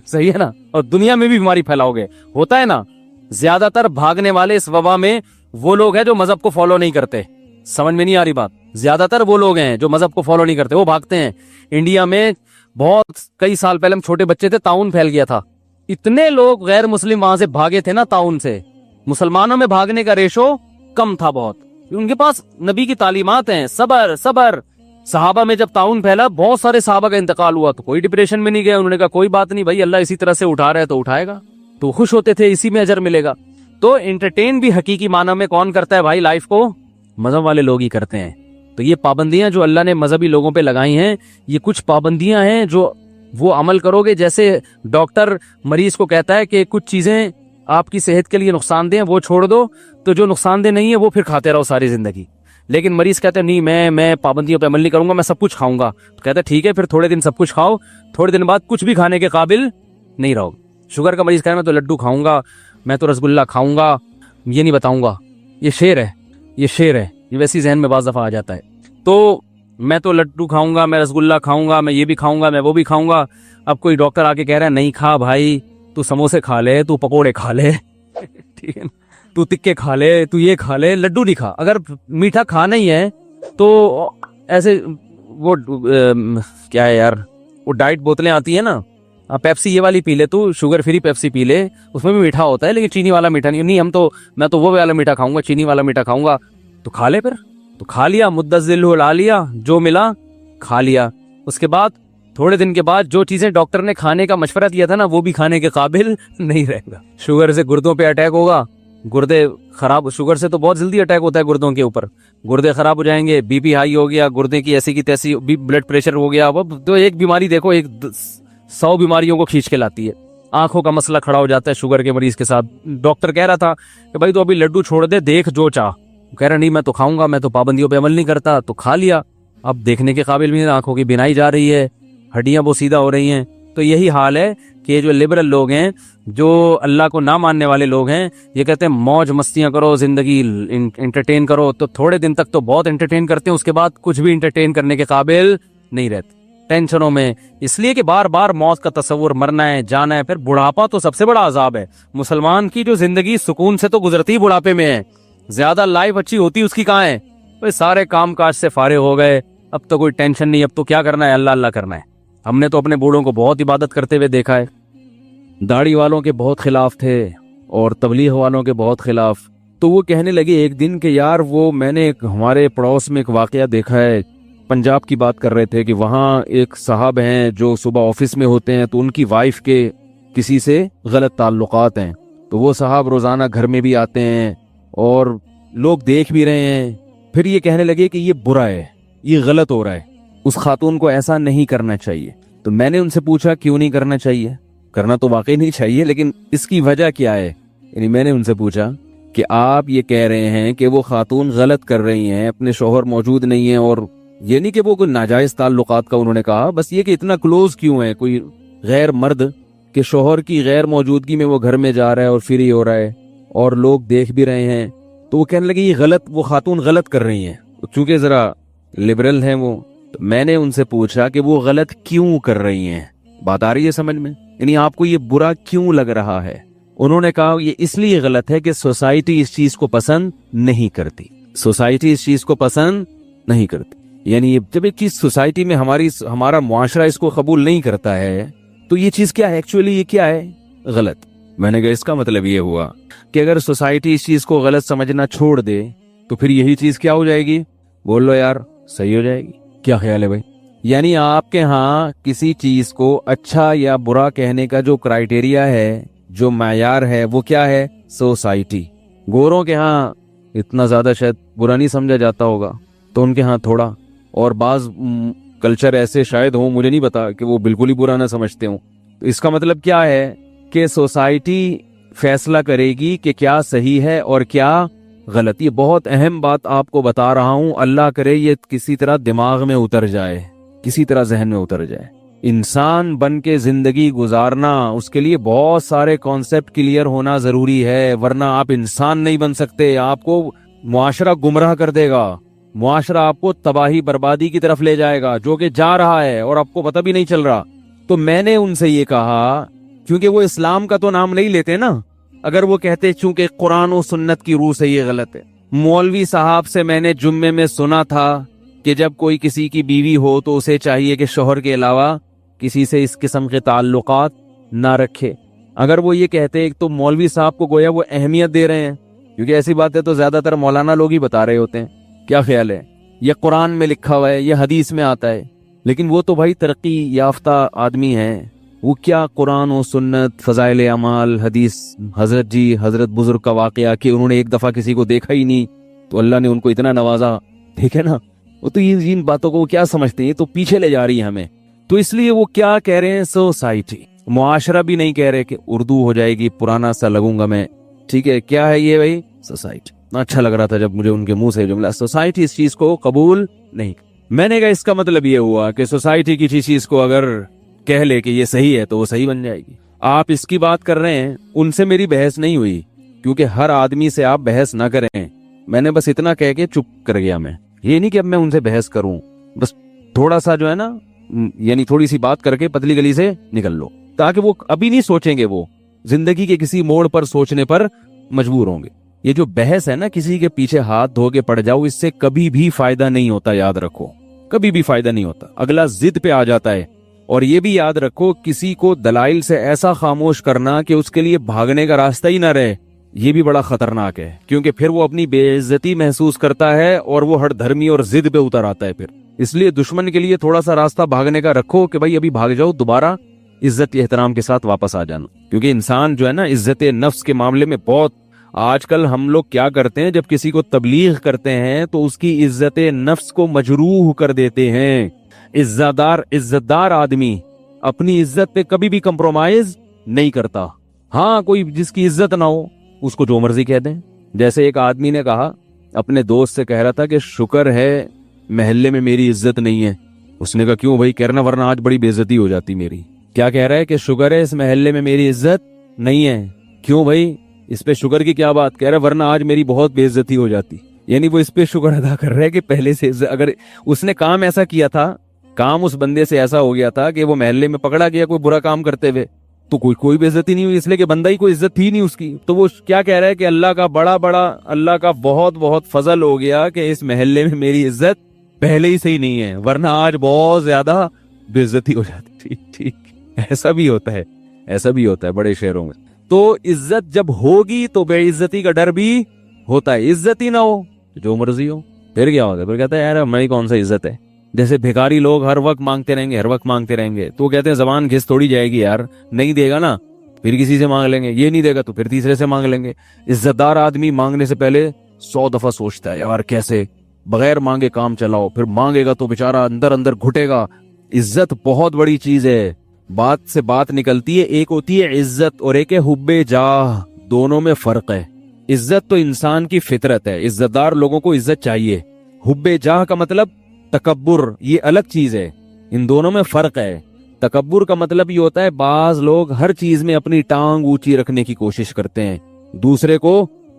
صحیح ہے نا؟ اور دنیا میں بھی بیماری پھیلاؤ گے، ہوتا ہے نا؟ زیادہ تر بھاگنے والے اس وبا میں وہ لوگ ہیں جو مذہب کو فالو نہیں کرتے۔ سمجھ میں نہیں آ رہی بات؟ زیادہ تر وہ لوگ ہیں جو مذہب کو فالو نہیں کرتے، وہ بھاگتے ہیں۔ انڈیا میں بہت کئی سال پہلے ہم چھوٹے بچے تھے، طاعون پھیل گیا تھا، اتنے لوگ غیر مسلم وہاں سے بھاگے تھے نا طاعون سے، مسلمانوں میں بھاگنے کا ریشو کم تھا بہت، ان کے پاس نبی کی تعلیمات ہیں، صبر صبر۔ صحابہ میں جب طاعون پھیلا بہت سارے صحابہ کا انتقال ہوا تو کوئی ڈپریشن میں نہیں گئے، انہوں نے کہا کوئی بات نہیں بھائی، اللہ اسی طرح سے اٹھا رہا ہے تو اٹھائے گا، تو خوش ہوتے تھے، اسی میں اجر ملے گا۔ تو انٹرٹین بھی حقیقی معنی میں کون کرتا ہے بھائی لائف کو؟ مذہب والے لوگ ہی کرتے ہیں۔ تو یہ پابندیاں جو اللہ نے مذہبی لوگوں پہ لگائی ہیں، یہ کچھ پابندیاں ہیں جو وہ عمل کرو گے، جیسے ڈاکٹر مریض کو کہتا ہے کہ کچھ چیزیں آپ کی صحت کے لیے نقصان دہ ہیں وہ چھوڑ دو، تو جو نقصان دہ نہیں ہے وہ پھر کھاتے رہو ساری زندگی۔ لیکن مریض کہتا ہے نہیں میں پابندیوں پہ عمل نہیں کروں گا، میں سب کچھ کھاؤں گا، تو کہتا ہے ٹھیک ہے پھر تھوڑے دن سب کچھ کھاؤ، تھوڑے دن بعد کچھ بھی کھانے کے قابل نہیں رہو۔ شوگر کا مریض کہتا ہے میں تو لڈو کھاؤں گا، میں تو رسگلہ کھاؤں گا، یہ نہیں بتاؤں گا، یہ شعر ہے، یہ ویسی ذہن میں بعض دفعہ آ جاتا ہے۔ تو میں تو لڈو کھاؤں گا، میں رسگلہ کھاؤں گا، میں یہ بھی کھاؤں گا، میں وہ بھی کھاؤں گا۔ اب کوئی ڈاکٹر آ کے کہہ رہا ہے نہیں کھا بھائی، تو سموسے کھا لے، تو پکوڑے کھا لے، ٹھیک ہے، تو تکے کھا لے، تو یہ کھا لے، لڈو نہیں کھا۔ اگر میٹھا کھانا ہی ہے تو ایسے وہ کیا ہے یار، وہ ڈائٹ بوتلیں آتی ہیں نا، پیپسی یہ والی پی لے، تو شوگر فری پیپسی پی لے، اس میں بھی میٹھا ہوتا ہے لیکن چینی والا میٹھا نہیں۔ میں تو وہ والا میٹھا کھاؤں گا، چینی والا میٹھا کھاؤں گا، تو کھا لے پھر، تو کھا لیا، مدذل لا لیا، جو ملا کھا لیا۔ اس کے بعد تھوڑے دن کے بعد جو چیزیں ڈاکٹر نے کھانے کا مشورہ دیا تھا نا وہ بھی کھانے کے قابل نہیں رہے گا۔ شوگر سے گردوں پہ اٹیک ہوگا، گردے خراب، شوگر سے تو بہت جلدی اٹیک ہوتا ہے گردوں کے اوپر، گردے خراب ہو جائیں گے، بی پی ہائی ہو گیا، گردے کی ایسی کی تیسی، بلڈ پریشر ہو گیا، وہ تو ایک بیماری دیکھو 100 بیماریوں کو کھینچ کے لاتی ہے۔ آنکھوں کا مسئلہ کھڑا ہو جاتا ہے شوگر کے مریض کے ساتھ۔ ڈاکٹر کہہ رہا تھا کہ بھائی تو ابھی لڈو چھوڑ دے، دیکھ جو چاہ، کہہ رہا نہیں میں تو کھاؤں گا، میں تو پابندیوں پہ عمل نہیں کرتا، تو کھا لیا۔ اب دیکھنے کے قابل بھی نہیں، آنکھوں کی بینائی جا رہی ہے، ہڈیاں وہ سیدھا ہو رہی ہیں۔ تو یہی حال ہے کہ جو لبرل لوگ ہیں، جو اللہ کو نہ ماننے والے لوگ ہیں، یہ کہتے ہیں موج مستیاں کرو، زندگی انٹرٹین کرو، تو تھوڑے دن تک تو بہت انٹرٹین کرتے ہیں، اس کے بعد کچھ بھی انٹرٹین کرنے کے قابل نہیں رہتے۔ ٹینشنوں میں، اس لیے کہ بار بار موت کا تصور، مرنا ہے، جانا ہے. پھر بڑھاپا تو سب سے بڑا عذاب ہے. مسلمان کی جو زندگی سکون سے تو گزرتی بڑھاپے میں ہے، زیادہ لائف اچھی ہوتی اس کی کہاں ہے؟ بھائی سارے کام کاج سے فارغ ہو گئے، اب تو کوئی ٹینشن نہیں، اب تو کیا کرنا ہے، اللہ اللہ کرنا ہے. ہم نے تو اپنے بوڑھوں کو بہت عبادت کرتے ہوئے دیکھا ہے. داڑھی والوں کے بہت خلاف تھے اور تبلیغ والوں کے بہت خلاف. تو وہ کہنے لگے ایک دن کہ یار وہ میں نے ہمارے پڑوس میں ایک واقعہ دیکھا ہے، پنجاب کی بات کر رہے تھے کہ وہاں ایک صاحب ہیں جو صبح آفس میں ہوتے ہیں تو ان کی وائف کے کسی سے غلط تعلقات ہیں، تو وہ صاحب روزانہ گھر میں بھی آتے ہیں اور لوگ دیکھ بھی رہے ہیں. پھر یہ کہنے لگے کہ یہ برا ہے، یہ غلط ہو رہا ہے، اس خاتون کو ایسا نہیں کرنا چاہیے. تو میں نے ان سے پوچھا کیوں نہیں کرنا چاہیے؟ کرنا تو واقعی نہیں چاہیے، لیکن اس کی وجہ کیا ہے؟ یعنی میں نے ان سے پوچھا کہ آپ یہ کہہ رہے ہیں کہ وہ خاتون غلط کر رہی ہیں، اپنے شوہر موجود نہیں ہیں، اور یہ نہیں کہ وہ کوئی ناجائز تعلقات کا انہوں نے کہا، بس یہ کہ اتنا کلوز کیوں ہے کوئی غیر مرد کہ شوہر کی غیر موجودگی میں وہ گھر میں جا رہا ہے اور فری ہو رہا ہے اور لوگ دیکھ بھی رہے ہیں. تو وہ کہنے لگے یہ غلط، وہ خاتون غلط کر رہی ہیں. چونکہ ذرا لبرل ہیں وہ، تو میں نے ان سے پوچھا کہ وہ غلط کیوں کر رہی ہیں، بات آ رہی ہے سمجھ میں؟ یعنی آپ کو یہ برا کیوں لگ رہا ہے؟ انہوں نے کہا یہ اس لیے غلط ہے کہ سوسائٹی اس چیز کو پسند نہیں کرتی، سوسائٹی اس چیز کو پسند نہیں کرتی. یعنی جب ایک چیز سوسائٹی میں ہمارا معاشرہ اس کو قبول نہیں کرتا ہے تو یہ چیز کیا ہے ایکچولی، یہ کیا ہے؟ غلط. میں نے کہا اس کا مطلب یہ ہوا کہ اگر سوسائٹی اس چیز کو غلط سمجھنا چھوڑ دے تو پھر یہی چیز کیا ہو جائے گی؟ بول لو یار، صحیح ہو جائے گی. کیا خیال ہے بھائی؟ یعنی آپ کے ہاں کسی چیز کو اچھا یا برا کہنے کا جو کرائیٹیریا ہے، جو معیار ہے، وہ کیا ہے؟ سوسائٹی. گوروں کے ہاں اتنا زیادہ شاید برا نہیں سمجھا جاتا ہوگا، تو ان کے ہاں تھوڑا، اور بعض کلچر ایسے شاید ہوں، مجھے نہیں پتا، کہ وہ بالکل ہی برا نہ سمجھتے ہوں. تو اس کا مطلب کیا ہے کہ سوسائٹی فیصلہ کرے گی کہ کیا صحیح ہے اور کیا غلط. یہ بہت اہم بات آپ کو بتا رہا ہوں، اللہ کرے یہ کسی طرح دماغ میں اتر جائے، کسی طرح ذہن میں اتر جائے. انسان بن کے زندگی گزارنا، اس کے لیے بہت سارے کانسیپٹ کلیئر ہونا ضروری ہے، ورنہ آپ انسان نہیں بن سکتے. آپ کو معاشرہ گمراہ کر دے گا، معاشرہ آپ کو تباہی بربادی کی طرف لے جائے گا، جو کہ جا رہا ہے اور آپ کو پتہ بھی نہیں چل رہا. تو میں نے ان سے یہ کہا، کیونکہ وہ اسلام کا تو نام نہیں لیتے نا، اگر وہ کہتے چونکہ قرآن و سنت کی روح سے یہ غلط ہے. مولوی صاحب سے میں نے جمعے میں سنا تھا کہ جب کوئی کسی کی بیوی ہو تو اسے چاہیے کہ شوہر کے علاوہ کسی سے اس قسم کے تعلقات نہ رکھے. اگر وہ یہ کہتے ایک تو مولوی صاحب کو گویا وہ اہمیت دے رہے ہیں، کیونکہ ایسی باتیں تو زیادہ تر مولانا لوگ ہی بتا رہے ہوتے ہیں. کیا خیال ہے؟ یہ قرآن میں لکھا ہوا ہے، یہ حدیث میں آتا ہے، لیکن وہ تو بھائی ترقی یافتہ آدمی ہیں، وہ کیا قرآن و سنت، فضائل اعمال، حدیث، حضرت بزرگ کا واقعہ کہ انہوں نے ایک دفعہ کسی کو دیکھا ہی نہیں تو اللہ نے ان کو اتنا نوازا. ٹھیک ہے نا؟ وہ تو ان باتوں کو کیا سمجھتے ہیں، تو پیچھے لے جا رہی ہے ہمیں. تو اس لیے وہ کیا کہہ رہے ہیں؟ سوسائٹی. معاشرہ بھی نہیں کہہ رہے کہ اردو ہو جائے گی، پرانا سا لگوں گا میں. ٹھیک ہے، کیا ہے یہ بھائی؟ سوسائٹی. اچھا لگ رہا تھا جب مجھے ان کے منہ سے جملہ سوسائٹی اس چیز کو قبول نہیں. میں نے کہا اس کا مطلب یہ ہوا کہ سوسائٹی کی چیز کو اگر کہہ لے کہ یہ صحیح ہے تو وہ صحیح بن جائے گی. آپ اس کی بات کر رہے ہیں، ان سے میری بحث نہیں ہوئی، کیونکہ ہر آدمی سے آپ بحث نہ کریں. میں نے بس اتنا کہہ کے چپ کر گیا. میں یہ نہیں کہ اب میں ان سے بحث کروں، بس تھوڑا سا جو ہے نا، یعنی تھوڑی سی بات کر کے پتلی گلی سے نکل لو، تاکہ وہ ابھی نہیں سوچیں گے، وہ زندگی کے کسی موڑ پر سوچنے پر مجبور ہوں گے. یہ جو بحث ہے نا، کسی کے پیچھے ہاتھ دھو کے پڑ جاؤ، اس سے کبھی بھی فائدہ نہیں ہوتا. یاد رکھو، کبھی بھی فائدہ نہیں ہوتا. اگلا ضد پہ آ جاتا ہے. اور یہ بھی یاد رکھو، کسی کو دلائل سے ایسا خاموش کرنا کہ اس کے لیے بھاگنے کا راستہ ہی نہ رہے، یہ بھی بڑا خطرناک ہے، کیونکہ پھر وہ اپنی بے عزتی محسوس کرتا ہے اور وہ ہر دھرمی اور ضد پہ اتر آتا ہے پھر. اس لیے دشمن کے لیے تھوڑا سا راستہ بھاگنے کا رکھو کہ بھائی ابھی بھاگ جاؤ، دوبارہ عزت احترام کے ساتھ واپس آ جانا. کیونکہ انسان جو ہے نا، عزت نفس کے معاملے میں بہت، آج کل ہم لوگ کیا کرتے ہیں، جب کسی کو تبلیغ کرتے ہیں تو اس کی عزت نفس کو مجروح کر دیتے ہیں. عزت دار آدمی اپنی عزت پہ کبھی بھی کمپرومائز نہیں کرتا. ہاں، کوئی جس کی عزت نہ ہو اس کو جو مرضی کہہ دیں. جیسے ایک آدمی نے کہا، اپنے دوست سے کہہ رہا تھا کہ شکر ہے محلے میں میری عزت نہیں ہے. اس نے کہا کیوں بھائی؟ کہنا ورنہ آج بڑی بے عزتی ہو جاتی میری. کیا کہہ رہا ہے؟ کہ شکر ہے اس محلے میں میری عزت نہیں ہے. کیوں بھائی؟ اس پہ شکر کی کیا بات؟ کہہ رہا ورنہ آج میری بہت بے عزتی ہو جاتی. یعنی وہ اس پہ شکر ادا کر رہا ہے کہ پہلے سے اگر اس نے کام ایسا کیا تھا، کام اس بندے سے ایسا ہو گیا تھا کہ وہ محلے میں پکڑا گیا کوئی برا کام کرتے ہوئے، تو کوئی بے عزتی نہیں ہوئی، اس لیے کہ بندہ ہی کوئی عزت تھی نہیں اس کی. تو وہ کیا کہہ رہا ہے کہ اللہ کا بہت بہت فضل ہو گیا کہ اس محلے میں میری عزت پہلے ہی سے ہی نہیں ہے، ورنہ آج بہت زیادہ بے عزتی ہو جاتی. ٹھیک ایسا بھی ہوتا ہے بڑے شہروں میں. تو عزت جب ہوگی تو بے عزتی کا ڈر بھی ہوتا ہے. عزت ہی نہ ہو جو مرضی ہو پھر کیا ہوتا ہے، پھر کہتا ہے یار ہماری کون سا عزت ہے. جیسے بھکاری لوگ ہر وقت مانگتے رہیں گے تو کہتے ہیں زبان گھس تھوڑی جائے گی یار، نہیں دے گا نا پھر کسی سے مانگ لیں گے، یہ نہیں دے گا تو پھر تیسرے سے مانگ لیں گے. عزت دار آدمی مانگنے سے پہلے 100 دفعہ سوچتا ہے یار کیسے بغیر مانگے کام چلاؤ، پھر مانگے گا تو بےچارا اندر اندر گھٹے گا. عزت بہت بڑی چیز ہے. بات سے بات نکلتی ہے، ایک ہوتی ہے عزت اور ایک ہے حب جاہ. دونوں میں فرق ہے. عزت تو انسان کی فطرت ہے، عزت دار لوگوں کو عزت چاہیے. حب جاہ کا مطلب تکبر، یہ الگ چیز ہے. ان دونوں میں فرق ہے. تکبر کا مطلب یہ ہوتا ہے بعض لوگ ہر چیز میں اپنی ٹانگ اونچی رکھنے کی کوشش کرتے ہیں، دوسرے کو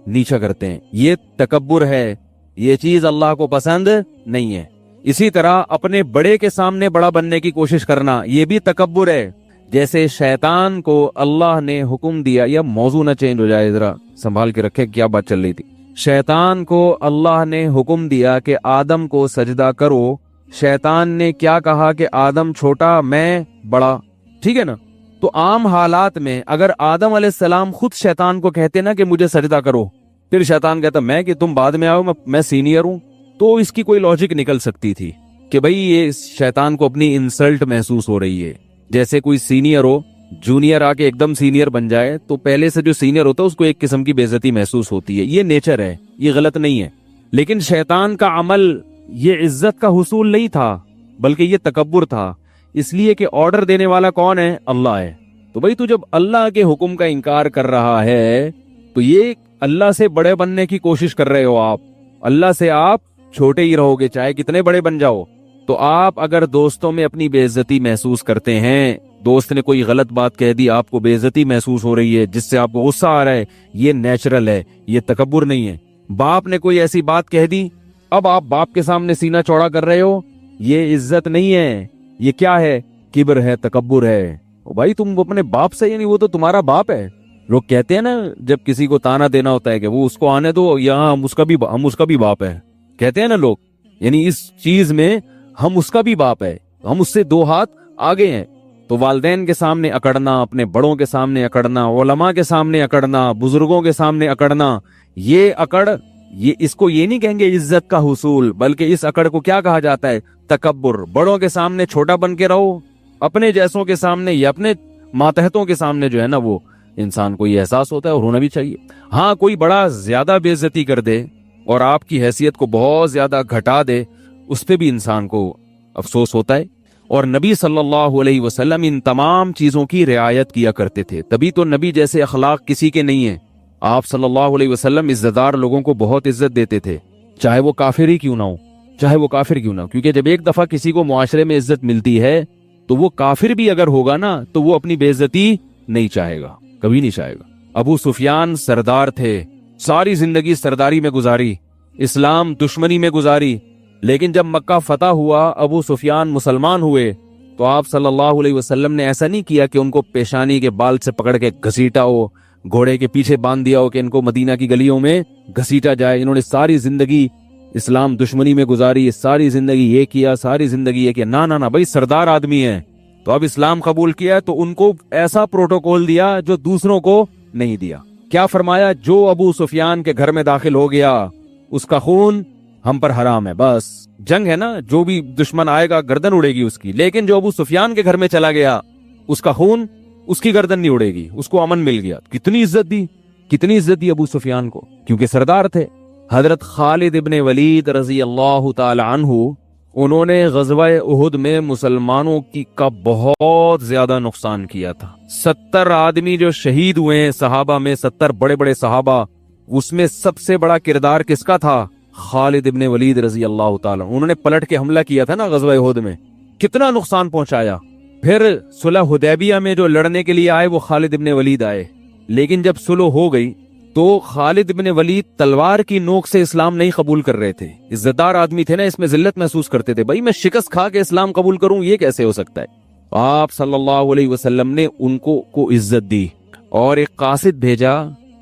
نیچا کرتے ہیں. یہ تکبر ہے، یہ چیز اللہ کو پسند نہیں ہے. اسی طرح اپنے بڑے کے سامنے بڑا بننے کی کوشش کرنا یہ بھی تکبر ہے. جیسے شیطان کو اللہ نے حکم دیا، یا موضوع نہ چینج ہو جائے، ذرا سنبھال کے رکھے کیا بات چل رہی تھی. شیطان کو اللہ نے حکم دیا کہ آدم کو سجدہ کرو. شیطان نے کیا کہا کہ آدم چھوٹا میں بڑا، ٹھیک ہے نا. تو عام حالات میں اگر آدم علیہ السلام خود شیطان کو کہتے نا کہ مجھے سجدہ کرو، پھر شیطان کہتا میں کہ تم بعد میں آؤ، میں سینئر ہوں، تو اس کی کوئی لاجک نکل سکتی تھی کہ بھئی یہ شیطان کو اپنی انسلٹ محسوس ہو رہی ہے. جیسے کوئی سینئر ہو، جونیئر آ کے ایک دم سینئر بن جائے تو پہلے سے جو سینئر ہوتا ہے اس کو ایک قسم کی بے عزتی محسوس ہوتی ہے. یہ نیچر ہے، یہ غلط نہیں ہے. لیکن شیطان کا عمل یہ عزت کا حصول نہیں تھا بلکہ یہ تکبر تھا، اس لیے کہ آرڈر دینے والا کون ہے؟ اللہ ہے. تو بھئی تو جب اللہ کے حکم کا انکار کر رہا ہے تو یہ اللہ سے بڑے بننے کی کوشش کر رہے ہو آپ. اللہ سے آپ چھوٹے ہی رہو گے چاہے کتنے بڑے بن جاؤ. تو آپ اگر دوستوں میں اپنی بے عزتی محسوس کرتے ہیں، دوست نے کوئی غلط بات کہہ دی، آپ کو بے عزتی محسوس ہو رہی ہے جس سے آپ کو غصہ آ رہا ہے، یہ نیچرل ہے، یہ تکبر نہیں ہے. باپ نے کوئی ایسی بات کہہ دی، اب آپ باپ کے سامنے سینہ چوڑا کر رہے ہو، یہ عزت نہیں ہے، یہ کیا ہے؟ کبر ہے، تکبر ہے. بھائی تم اپنے باپ سے، یعنی وہ تو تمہارا باپ ہے. لوگ کہتے ہیں نا جب کسی کو تانا دینا ہوتا ہے کہ وہ اس کو آنے دو، یہاں ہم اس کا بھی باپ ہے، کہتے ہیں نا لوگ، یعنی اس چیز میں ہم اس کا بھی باپ ہے، ہم اس سے 2 ہاتھ آگے ہیں. تو والدین کے سامنے اکڑنا، اپنے بڑوں کے سامنے اکڑنا، علماء کے سامنے اکڑنا، بزرگوں کے سامنے اکڑنا، یہ اکڑ، یہ اس کو یہ نہیں کہیں گے عزت کا حصول، بلکہ اس اکڑ کو کیا کہا جاتا ہے؟ تکبر. بڑوں کے سامنے چھوٹا بن کے رہو، اپنے جیسوں کے سامنے یا اپنے ماتحتوں کے سامنے جو ہے نا، وہ انسان کو یہ احساس ہوتا ہے اور ہونا بھی چاہیے. ہاں کوئی بڑا زیادہ بے عزتی کر دے اور آپ کی حیثیت کو بہت زیادہ گھٹا دے، اس پہ بھی انسان کو افسوس ہوتا ہے. اور نبی صلی اللہ علیہ وسلم ان تمام چیزوں کی رعایت کیا کرتے تھے، تبھی تو نبی جیسے اخلاق کسی کے نہیں ہیں. آپ صلی اللہ علیہ وسلم عزت دار لوگوں کو بہت عزت دیتے تھے، چاہے وہ کافر ہی کیوں نہ ہو، کیونکہ جب ایک دفعہ کسی کو معاشرے میں عزت ملتی ہے تو وہ کافر بھی اگر ہوگا نا تو وہ اپنی بے عزتی نہیں چاہے گا، کبھی نہیں چاہے گا. ابو سفیان سردار تھے، ساری زندگی سرداری میں گزاری، اسلام دشمنی میں گزاری، لیکن جب مکہ فتح ہوا، ابو سفیان مسلمان ہوئے، تو آپ صلی اللہ علیہ وسلم نے ایسا نہیں کیا کہ ان کو پیشانی کے بال سے پکڑ کے گھسیٹا ہو، گھوڑے کے پیچھے باندھ دیا ہو کہ ان کو مدینہ کی گلیوں میں گھسیٹا جائے. انہوں نے ساری زندگی اسلام دشمنی میں گزاری، ساری زندگی یہ کیا، ساری زندگی یہ کیا. نہ بھائی سردار آدمی ہیں تو اب اسلام قبول کیا تو ان کو ایسا پروٹوکول دیا جو دوسروں کو نہیں دیا. کیا فرمایا؟ جو ابو سفیان کے گھر میں داخل ہو گیا اس کا خون ہم پر حرام ہے. بس جنگ ہے نا، جو بھی دشمن آئے گا گردن اڑے گی اس کی، لیکن جو ابو سفیان کے گھر میں چلا گیا اس کا خون، اس کی گردن نہیں اڑے گی، اس کو امن مل گیا. کتنی عزت دی ابو سفیان کو، کیونکہ سردار تھے. حضرت خالد ابن ولید رضی اللہ تعالی عنہ، انہوں نے غزوہ احد میں مسلمانوں کا بہت زیادہ نقصان کیا تھا. 70 آدمی جو شہید ہوئے ہیں صحابہ میں، 70 بڑے بڑے صحابہ، اس میں سب سے بڑا کردار کس کا تھا؟ خالد ابن ولید رضی اللہ تعالی. انہوں نے پلٹ کے حملہ کیا تھا نا غزوہ احد میں، کتنا نقصان پہنچایا. پھر صلح حدیبیہ میں جو لڑنے کے لیے آئے وہ خالد ابن ولید آئے، لیکن جب صلح ہو گئی تو خالد بن ولید تلوار کی نوک سے اسلام نہیں قبول کر رہے تھے. عزتدار آدمی تھے نا, اس میں ذلت محسوس کرتے تھے. بھائی میں شکست کھا کے اسلام قبول کروں, یہ کیسے ہو سکتا ہے؟ آپ صلی اللہ علیہ وسلم نے ان کو عزت دی اور ایک قاصد بھیجا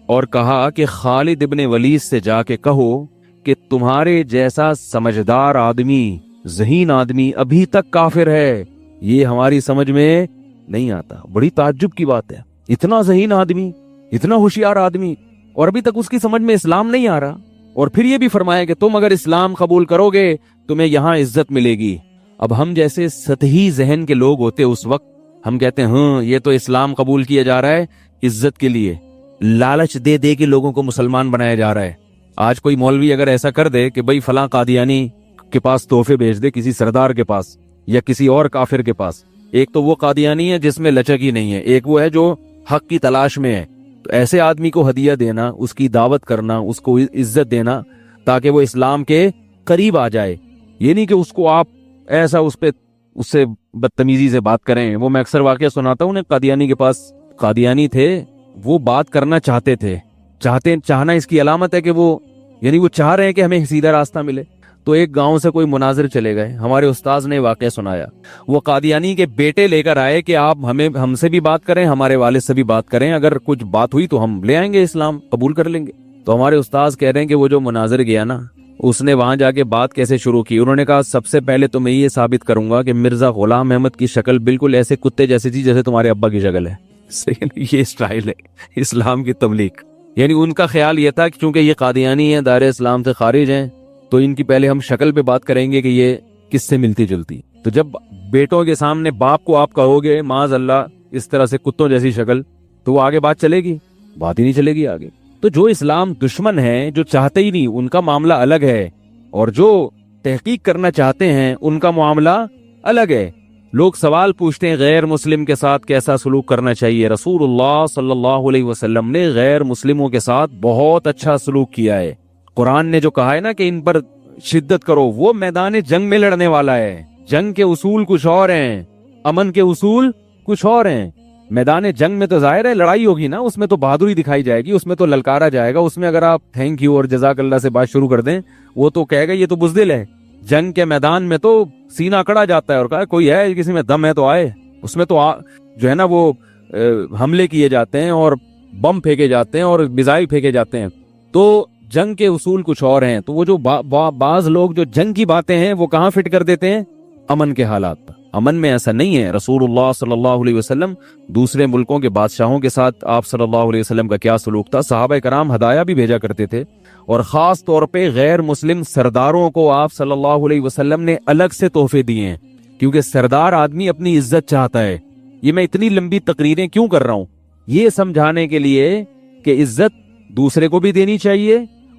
اور کہا کہ خالد ابن ولید سے جا کے کہو کہ تمہارے جیسا سمجھدار آدمی, ذہین آدمی ابھی تک کافر ہے, یہ ہماری سمجھ میں نہیں آتا. بڑی تعجب کی بات ہے, اتنا ذہین آدمی, اتنا ہوشیار آدمی, اور ابھی تک اس کی سمجھ میں اسلام نہیں آ رہا. اور پھر یہ بھی فرمایا کہ تم اگر اسلام قبول کرو گے تمہیں یہاں عزت ملے گی. اب ہم جیسے سطحی ذہن کے لوگ ہوتے اس وقت, ہم کہتے ہیں ہاں یہ تو اسلام قبول کیا جا رہا ہے عزت کے لیے, لالچ دے دے کے لوگوں کو مسلمان بنایا جا رہا ہے. آج کوئی مولوی اگر ایسا کر دے کہ بھئی فلاں قادیانی کے پاس تحفے بھیج دے, کسی سردار کے پاس یا کسی اور کافر کے پاس, ایک تو وہ قادیانی ہے جس میں لچک ہی نہیں ہے, ایک وہ ہے جو حق کی تلاش میں ہے. تو ایسے آدمی کو ہدیہ دینا, اس کی دعوت کرنا, اس کو عزت دینا تاکہ وہ اسلام کے قریب آ جائے. یہ نہیں کہ اس کو آپ ایسا اس سے بدتمیزی سے بات کریں. وہ میں اکثر واقعہ سناتا ہوں, قادیانی کے پاس قادیانی تھے, وہ بات کرنا چاہتے تھے. چاہنا اس کی علامت ہے کہ وہ یعنی وہ چاہ رہے ہیں کہ ہمیں سیدھا راستہ ملے. تو ایک گاؤں سے کوئی مناظر چلے گئے, ہمارے استاذ نے واقعہ سنایا. وہ قادیانی کے بیٹے لے کر آئے کہ آپ ہم سے بھی بات کریں, ہمارے والد سے بھی بات کریں, اگر کچھ بات ہوئی تو ہم لے آئیں گے, اسلام قبول کر لیں گے. تو ہمارے استاذ کہہ رہے ہیں کہ وہ جو مناظر گیا نا, اس نے وہاں جا کے بات کیسے شروع کی. انہوں نے کہا سب سے پہلے تو میں یہ ثابت کروں گا کہ مرزا غلام احمد کی شکل بالکل ایسے کتے جیسی تھی جیسے تمہارے ابا کی شکل ہے. یہ اسٹائل ہے اسلام کی تبلیغ. یعنی ان کا خیال یہ تھا کہ چونکہ یہ قادیانی ہیں, دائرہ اسلام سے خارج ہیں, تو ان کی پہلے ہم شکل پہ بات کریں گے کہ یہ کس سے ملتی جلتی. تو جب بیٹوں کے سامنے باپ کو آپ کہو گے معاذ اللہ اس طرح سے کتوں جیسی شکل, تو وہ آگے بات چلے گی؟ بات ہی نہیں چلے گی آگے. تو جو اسلام دشمن ہیں, جو چاہتے ہی نہیں, ان کا معاملہ الگ ہے, اور جو تحقیق کرنا چاہتے ہیں ان کا معاملہ الگ ہے. لوگ سوال پوچھتے ہیں غیر مسلم کے ساتھ کیسا سلوک کرنا چاہیے. رسول اللہ صلی اللہ علیہ وسلم نے غیر مسلموں کے ساتھ بہت اچھا سلوک کیا ہے. قرآن نے جو کہا ہے نا کہ ان پر شدت کرو, وہ میدان جنگ میں لڑنے والا ہے. جنگ کے اصول کچھ اور ہیں, امن کے اصول کچھ اور ہیں. میدان جنگ میں تو ظاہر ہے لڑائی ہوگی نا, اس میں تو بہادری دکھائی جائے گی, اس میں تو للکارا جائے گا. اس میں اگر آپ تھینک یو اور جزاک اللہ سے بات شروع کر دیں, وہ تو کہے گا یہ تو بزدل ہے. جنگ کے میدان میں تو سینہ کڑا جاتا ہے اور کہا کوئی ہے کسی میں دم ہے تو آئے. اس میں تو جو ہے نا وہ حملے کیے جاتے ہیں اور بم پھینکے جاتے ہیں اور میزائل پھینکے جاتے ہیں. تو جنگ کے اصول کچھ اور ہیں. تو وہ جو بعض لوگ جو جنگ کی باتیں ہیں وہ کہاں فٹ کر دیتے ہیں؟ امن کے حالات پر. امن میں ایسا نہیں ہے. رسول اللہ صلی اللہ علیہ وسلم دوسرے ملکوں کے بادشاہوں کے ساتھ آپ صلی اللہ علیہ وسلم کا کیا سلوک تھا. صحابہ کرام ہدایہ بھی بھیجا کرتے تھے, اور خاص طور پہ غیر مسلم سرداروں کو آپ صلی اللہ علیہ وسلم نے الگ سے تحفے دیے ہیں, کیونکہ سردار آدمی اپنی عزت چاہتا ہے. یہ میں اتنی لمبی تقریریں کیوں کر رہا ہوں؟ یہ سمجھانے کے لیے کہ عزت دوسرے کو بھی دینی چاہیے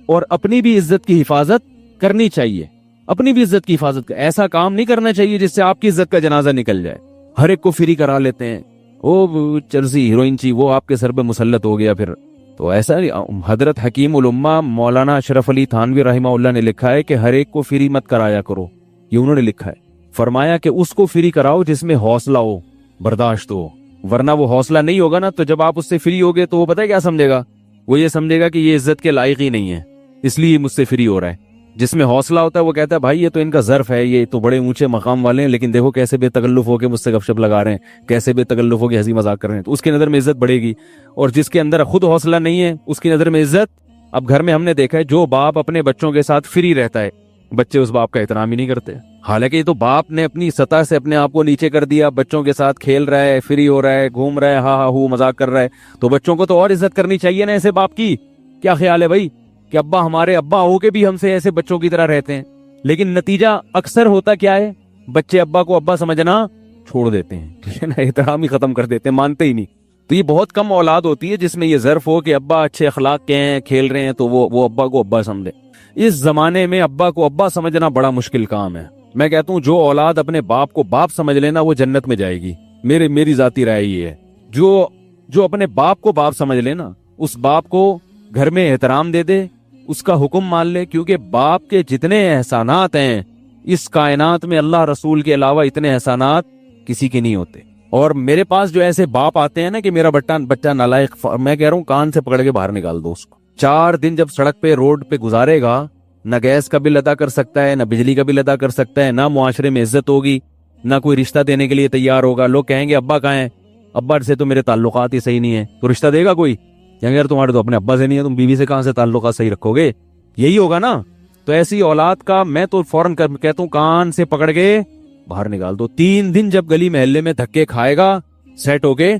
اور اپنی بھی عزت کی حفاظت کرنی چاہیے. اپنی بھی عزت کی حفاظت ایسا کام نہیں کرنا چاہیے جس سے آپ کی عزت کا جنازہ نکل جائے. ہر ایک کو فری کرا لیتے ہیں, وہ چرسی ہیروئن چی وہ آپ کے سر پہ مسلط ہو گیا پھر. تو ایسا حضرت حکیم الامہ مولانا اشرف علی تھانوی رحمہ اللہ نے لکھا ہے کہ ہر ایک کو فری مت کرایا کرو. یہ انہوں نے لکھا ہے. فرمایا کہ اس کو فری کراؤ جس میں حوصلہ ہو, برداشت ہو, ورنہ وہ حوصلہ نہیں ہوگا نا, تو جب آپ اس سے فری ہوگے تو وہ پتہ ہے کیا سمجھے گا؟ وہ یہ سمجھے گا کہ یہ عزت کے لائق ہی نہیں ہے, اس لیے مجھ سے فری ہو رہا ہے. جس میں حوصلہ ہوتا ہے وہ کہتا ہے بھائی یہ تو ان کا ظرف ہے, یہ تو بڑے اونچے مقام والے ہیں, لیکن دیکھو کیسے بے تکلف ہو کے مجھ سے گپ شپ لگا رہے ہیں, کیسے بے تکلف ہو کے ہنسی مذاق کر رہے ہیں. تو اس کی نظر میں عزت بڑھے گی. اور جس کے اندر خود حوصلہ نہیں ہے اس کی نظر میں عزت. اب گھر میں ہم نے دیکھا ہے جو باپ اپنے بچوں کے ساتھ فری رہتا ہے, بچے اس باپ کا احترام ہی نہیں کرتے. حالانکہ یہ تو باپ نے اپنی سطح سے اپنے آپ کو نیچے کر دیا, بچوں کے ساتھ کھیل رہا ہے, فری ہو رہا ہے, گھوم رہا ہے, ہاں ہاں ہو مذاق کر رہا ہے. تو بچوں کو تو اور عزت کرنی چاہیے نا ایسے باپ کی. کیا خیال ہے بھائی کہ ابا ہمارے ابا ہو کے بھی ہم سے ایسے بچوں کی طرح رہتے ہیں, لیکن نتیجہ اکثر ہوتا کیا ہے؟ بچے ابا کو ابا سمجھنا چھوڑ دیتے ہیں, ٹھیک ہے نا, احترام ہی ختم کر دیتے ہیں, مانتے ہی نہیں. تو یہ بہت کم اولاد ہوتی ہے جس میں یہ ظرف ہو کہ ابا اچھے اخلاق کے ہیں, کھیل رہے ہیں, تو وہ ابا کو ابا سمجھے. اس زمانے میں ابا کو ابا سمجھنا بڑا مشکل کام ہے. میں کہتا ہوں جو اولاد اپنے باپ کو باپ سمجھ لینا وہ جنت میں جائے گی. میری ذاتی رائے یہ ہے, جو اپنے باپ کو باپ سمجھ لینا, اس باپ کو گھر میں احترام دے دے, اس کا حکم مان لے, کیونکہ باپ کے جتنے احسانات ہیں اس کائنات میں اللہ رسول کے علاوہ اتنے احسانات کسی کے نہیں ہوتے. اور میرے پاس جو ایسے باپ آتے ہیں نا کہ میرا بچہ نالائق، میں کہہ رہا ہوں کان سے پکڑ کے باہر نکال دو اس کو. 4 دن جب سڑک پہ روڈ پہ گزارے گا، نہ گیس کا بل ادا کر سکتا ہے، نہ بجلی کا بل ادا کر سکتا ہے، نہ معاشرے میں عزت ہوگی، نہ کوئی رشتہ دینے کے لیے تیار ہوگا. لوگ کہیں گے ابا کہاں ہیں، ابا سے تو میرے تعلقات ہی صحیح نہیں ہیں، تو رشتہ دے گا کوئی؟ کہیں گے یار تمہارے تو اپنے ابا سے نہیں ہے، تم بیوی سے کہاں سے تعلقات صحیح رکھو گے؟ یہی ہوگا نا. تو ایسی اولاد کا میں تو فوراً کہتا ہوں کان سے پکڑ کے باہر نکال دو. 3 دن جب گلی محلے میں دھکے کھائے گا، سیٹ ہو کے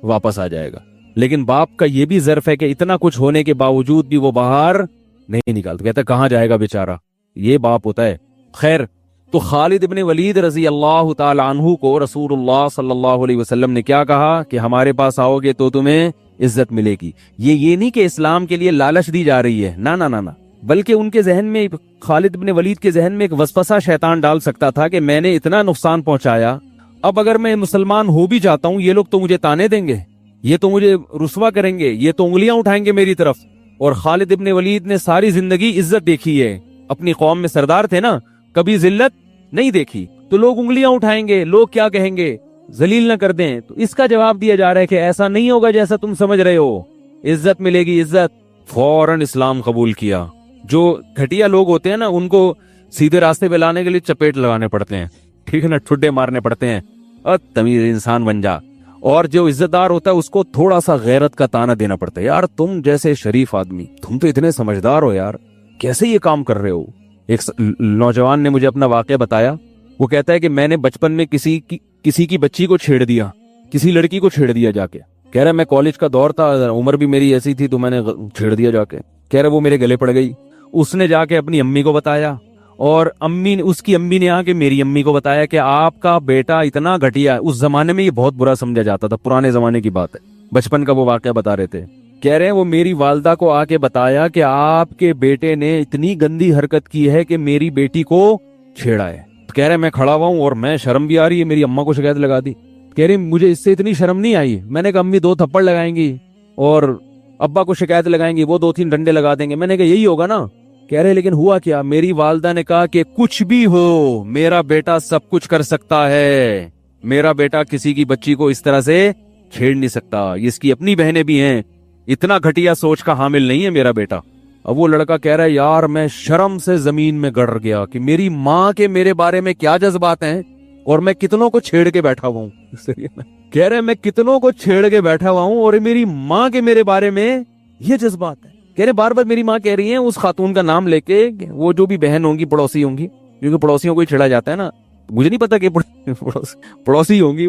واپس آ جائے گا. لیکن باپ کا یہ بھی ظرف ہے کہ اتنا کچھ ہونے کے باوجود بھی وہ باہر نہیں نکالتا، کہتا کہاں جائے گا بیچارہ. یہ باپ ہوتا ہے. خیر، تو خالد ابن ولید رضی اللہ تعالی عنہ کو رسول اللہ صلی اللہ علیہ وسلم نے کیا کہا کہ ہمارے پاس آؤ گے تو تمہیں عزت ملے گی. یہ نہیں کہ اسلام کے لیے لالچ دی جا رہی ہے، نہ نہ نہ، بلکہ ان کے ذہن میں، خالد ابن ولید کے ذہن میں ایک وسوسہ شیطان ڈال سکتا تھا کہ میں نے اتنا نقصان پہنچایا، اب اگر میں مسلمان ہو بھی جاتا ہوں یہ لوگ تو مجھے تانے دیں گے، یہ تو مجھے رسوا کریں گے، یہ تو انگلیاں اٹھائیں گے میری طرف. اور خالد ابن ولید نے ساری زندگی عزت دیکھی ہے، اپنی قوم میں سردار تھے نا، کبھی ذلت نہیں دیکھی. تو لوگ انگلیاں اٹھائیں گے، لوگ کیا کہیں گے، ذلیل نہ کر دیں. تو اس کا جواب دیا جا رہا ہے کہ ایسا نہیں ہوگا جیسا تم سمجھ رہے ہو، عزت ملے گی، عزت. فوراً اسلام قبول کیا. جو گھٹیا لوگ ہوتے ہیں نا ان کو سیدھے راستے پہ لانے کے لیے چپیٹ لگانے پڑتے ہیں، ٹھیک ہے نا، ٹھڈے مارنے پڑتے ہیں، اور تمیز انسان بن جا. اور جو عزت دار ہوتا ہے اس کو تھوڑا سا غیرت کا تانا دینا پڑتا ہے، یار تم جیسے شریف آدمی، تم تو اتنے سمجھدار ہو یار، کیسے یہ کام کر رہے ہو. ایک نوجوان نے مجھے اپنا واقعہ بتایا. وہ کہتا ہے کہ میں نے بچپن میں کسی کی بچی کو چھیڑ دیا، کسی لڑکی کو چھیڑ دیا جا کے. کہہ رہا میں کالج کا دور تھا، عمر بھی میری ایسی تھی تو میں نے چھیڑ دیا جا کے. کہہ رہا وہ میرے گلے پڑ گئی. اس نے جا کے اپنی امی کو بتایا، اور اس کی امی نے آ کے میری امی کو بتایا کہ آپ کا بیٹا اتنا گھٹیا. اس زمانے میں یہ بہت برا سمجھا جاتا تھا، پرانے زمانے کی بات ہے، بچپن کا وہ واقعہ بتا رہے تھے. کہہ رہے ہیں وہ میری والدہ کو آ کے بتایا کہ آپ کے بیٹے نے اتنی گندی حرکت کی ہے کہ میری بیٹی کو چھیڑا ہے. کہہ رہے میں کھڑا ہوا ہوں اور میں شرم بھی آ رہی ہے، میری اماں کو شکایت لگا دی. کہہ رہے مجھے اس سے اتنی شرم نہیں آئی. میں نے کہا امی 2 تھپڑ لگائیں گی اور ابا کو شکایت لگائیں گی، وہ 2-3 ڈنڈے لگا دیں گے. میں نے کہا یہی ہوگا نا. کہہ رہے لیکن ہوا کیا، میری والدہ نے کہا کہ کچھ بھی ہو میرا بیٹا سب کچھ کر سکتا ہے، میرا بیٹا کسی کی بچی کو اس طرح سے چھیڑ نہیں سکتا، اس کی اپنی بہنیں بھی ہیں، اتنا گھٹیا سوچ کا حامل نہیں ہے میرا بیٹا. اب وہ لڑکا کہہ رہا ہے یار میں شرم سے زمین میں گڑ گیا کہ میری ماں کے میرے بارے میں کیا جذبات ہیں، اور میں کتنوں کو چھیڑ کے بیٹھا ہوا ہوں. کہہ رہے میں کتنوں کو چھیڑ کے بیٹھا ہوا ہوں اور میری ماں کے میرے بارے میں یہ جذبات ہیں. کہہ رہے بار بار میری ماں کہہ رہی ہیں اس خاتون کا نام لے کے، وہ جو بھی بہن ہوں گی، پڑوسی ہوں گی، کیونکہ پڑوسیوں کو ہی چھیڑا جاتا ہے نا، مجھے نہیں پتا کہ پڑوسی ہوں گی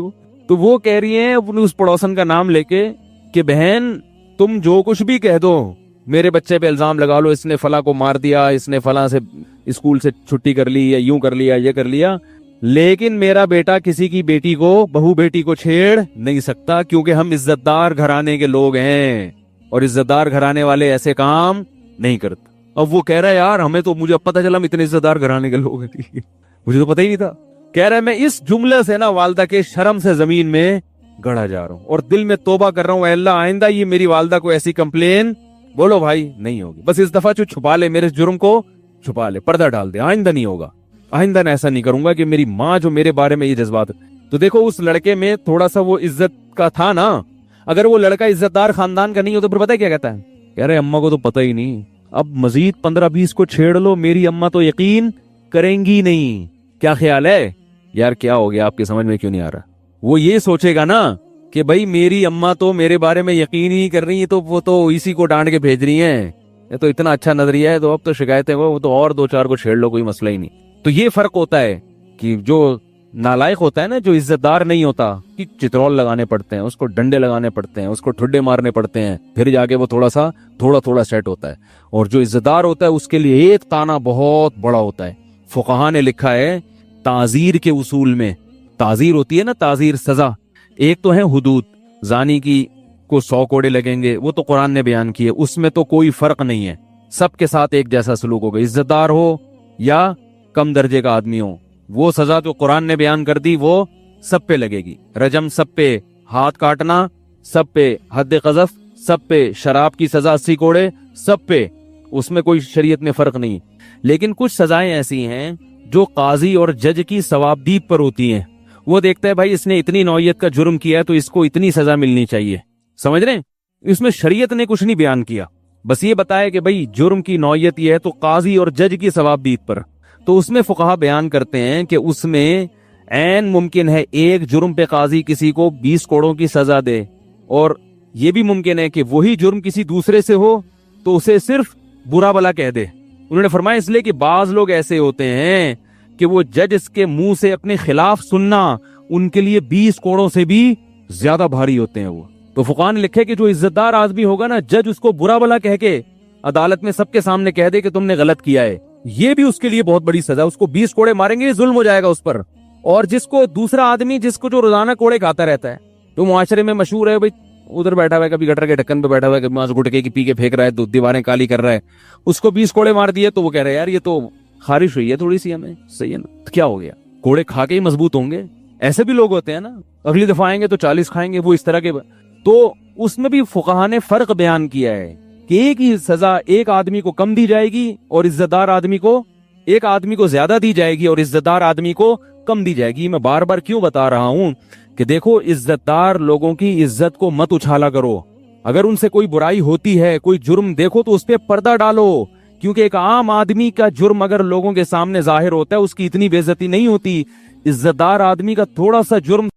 تو وہ کہہ رہی ہیں اس پڑوسن کا نام لے کے کہ بہن تم جو کچھ بھی کہہ دو، میرے بچے پہ الزام لگا لو، اس نے فلاں کو مار دیا، اس نے فلاں سے اسکول سے چھٹی کر لی، یا یوں کر لیا، یہ کر لیا، لیکن میرا بیٹا کسی کی بیٹی کو، بہو بیٹی کو چھیڑ نہیں سکتا، کیونکہ ہم عزت دار گھرانے کے لوگ ہیں اور عزت دار گھرانے والے ایسے کام نہیں کرتے. اب وہ کہہ رہا ہے یار ہمیں تو، مجھے اب پتہ چلا ہم اتنے عزت دار گھرانے کے لوگ ہیں، مجھے تو پتہ ہی نہیں تھا. کہہ رہا ہے میں اس جملے سے نا والدہ کے شرم سے زمین میں گڑا جا رہا ہوں اور دل میں توبہ کر رہا ہوں، اے اللہ آئندہ یہ میری والدہ کو ایسی کمپلین بولو بھائی نہیں ہوگی، بس اس دفعہ چھپا لے، میرے جرم کو چھپا لے، پردہ ڈال دے، آئندہ نہیں ہوگا، آئندہ میں ایسا نہیں کروں گا کہ میری ماں جو میرے بارے میں یہ جذبات. تو دیکھو اس لڑکے میں تھوڑا سا وہ عزت کا تھا نا. اگر وہ لڑکا عزت دار خاندان کا نہیں ہو تو پھر پتہ کیا کہتا ہے، کہہ رہے اماں کو تو پتہ ہی نہیں، اب مزید 15-20 کو چھیڑ لو، میری اماں تو یقین کریں گی نہیں. کیا خیال ہے یار، کیا ہو گیا آپ کے سمجھ میں کیوں نہیں آ رہا؟ وہ یہ سوچے گا نا کہ بھائی میری اماں تو میرے بارے میں یقین ہی کر رہی ہیں، تو وہ تو اسی کو ڈانٹ کے بھیج رہی ہیں، یہ تو اتنا اچھا نظریہ ہے، تو اب تو شکایتیں وہ تو اور 2-4 کو چھیڑ لو، کوئی مسئلہ ہی نہیں. تو یہ فرق ہوتا ہے کہ جو نالائق ہوتا ہے نا، جو عزت دار نہیں ہوتا، کہ چترول لگانے پڑتے ہیں، اس کو ڈنڈے لگانے پڑتے ہیں، اس کو ٹھڈے مارنے پڑتے ہیں، پھر جا کے وہ تھوڑا سیٹ ہوتا ہے. اور جو عزت دار ہوتا ہے اس کے لیے ایک تانا بہت بڑا ہوتا ہے. فقہا نے لکھا ہے تعزیر کے اصول میں، تعزیر ہوتی ہے نا، تعزیر سزا، ایک تو ہے حدود، زانی کی کو 100 کوڑے لگیں گے، وہ تو قرآن نے بیان کی ہے، اس میں تو کوئی فرق نہیں ہے، سب کے ساتھ ایک جیسا سلوک ہوگا، عزت دار ہو یا کم درجے کا آدمی ہو، وہ سزا جو قرآن نے بیان کر دی وہ سب پہ لگے گی. رجم سب پہ، ہاتھ کاٹنا سب پہ، حد قذف سب پہ، شراب کی سزا 80 کوڑے سب پہ، اس میں کوئی شریعت میں فرق نہیں. لیکن کچھ سزائیں ایسی ہیں جو قاضی اور جج کی ثوابدید پر ہوتی ہیں، وہ دیکھتا ہے بھائی اس نے اتنی نوعیت کا جرم کیا ہے تو اس کو اتنی سزا ملنی چاہیے. سمجھ رہے ہیں؟ اس میں شریعت نے کچھ نہیں بیان کیا, بس یہ بتایا کہ بھائی جرم کی نوعیت یہ ہے تو قاضی اور جج کی ثواب دید پر. تو اس میں فقہا بیان کرتے ہیں کہ اس میں عین ممکن ہے ایک جرم پہ قاضی کسی کو 20 کروڑوں کی سزا دے, اور یہ بھی ممکن ہے کہ وہی جرم کسی دوسرے سے ہو تو اسے صرف برا بلا کہہ دے. انہوں نے فرمایا اس لیے کہ بعض لوگ ایسے ہوتے ہیں کہ وہ جج کے منہ سے اپنے خلاف سننا ان کے لیے 20 کروڑوں سے بھی زیادہ بھاری ہوتے ہیں. وہ تو فقہا نے لکھے کہ جو عزت دار آدمی ہوگا نا, جج اس کو برا بلا کہہ کے عدالت میں سب کے سامنے کہہ دے کہ تم نے غلط کیا ہے, یہ بھی اس کے لیے بہت بڑی سزا. اس کو 20 کوڑے ماریں گے, ظلم ہو جائے گا اس پر. اور جس کو دوسرا آدمی جس کو جو روزانہ کوڑے کھاتا رہتا ہے, تو معاشرے میں مشہور ہے بھائی ادھر بیٹھا ہوا ہے, کبھی گٹر کے ڈھکن پہ بیٹھا ہوا ہے, کبھی ماس گٹکے کی پی کے پھینک رہا ہے, دیواریں کالی کر رہا ہے, اس کو 20 کوڑے مار دیے تو وہ کہہ رہے ہیں یار یہ تو خارش ہوئی ہے تھوڑی سی ہمیں, صحیح ہے نا, کیا ہو گیا, کوڑے کھا کے ہی مضبوط ہوں گے. ایسے بھی لوگ ہوتے ہیں نا, اگلی دفعہ آئیں گے تو 40 کھائیں گے, وہ اس طرح کے. تو اس میں بھی فقہا نے فرق بیان کیا ہے کہ ایک ہی سزا ایک آدمی کو کم دی جائے گی اور عزت دار آدمی کو, ایک آدمی کو زیادہ دی جائے گی اور عزت دار آدمی کو کم دی جائے گی. میں بار بار کیوں بتا رہا ہوں کہ دیکھو عزت دار لوگوں کی عزت کو مت اچھالا کرو. اگر ان سے کوئی برائی ہوتی ہے, کوئی جرم دیکھو تو اس پہ پردہ ڈالو, کیونکہ ایک عام آدمی کا جرم اگر لوگوں کے سامنے ظاہر ہوتا ہے اس کی اتنی بے عزتی نہیں ہوتی. عزت دار آدمی کا تھوڑا سا جرم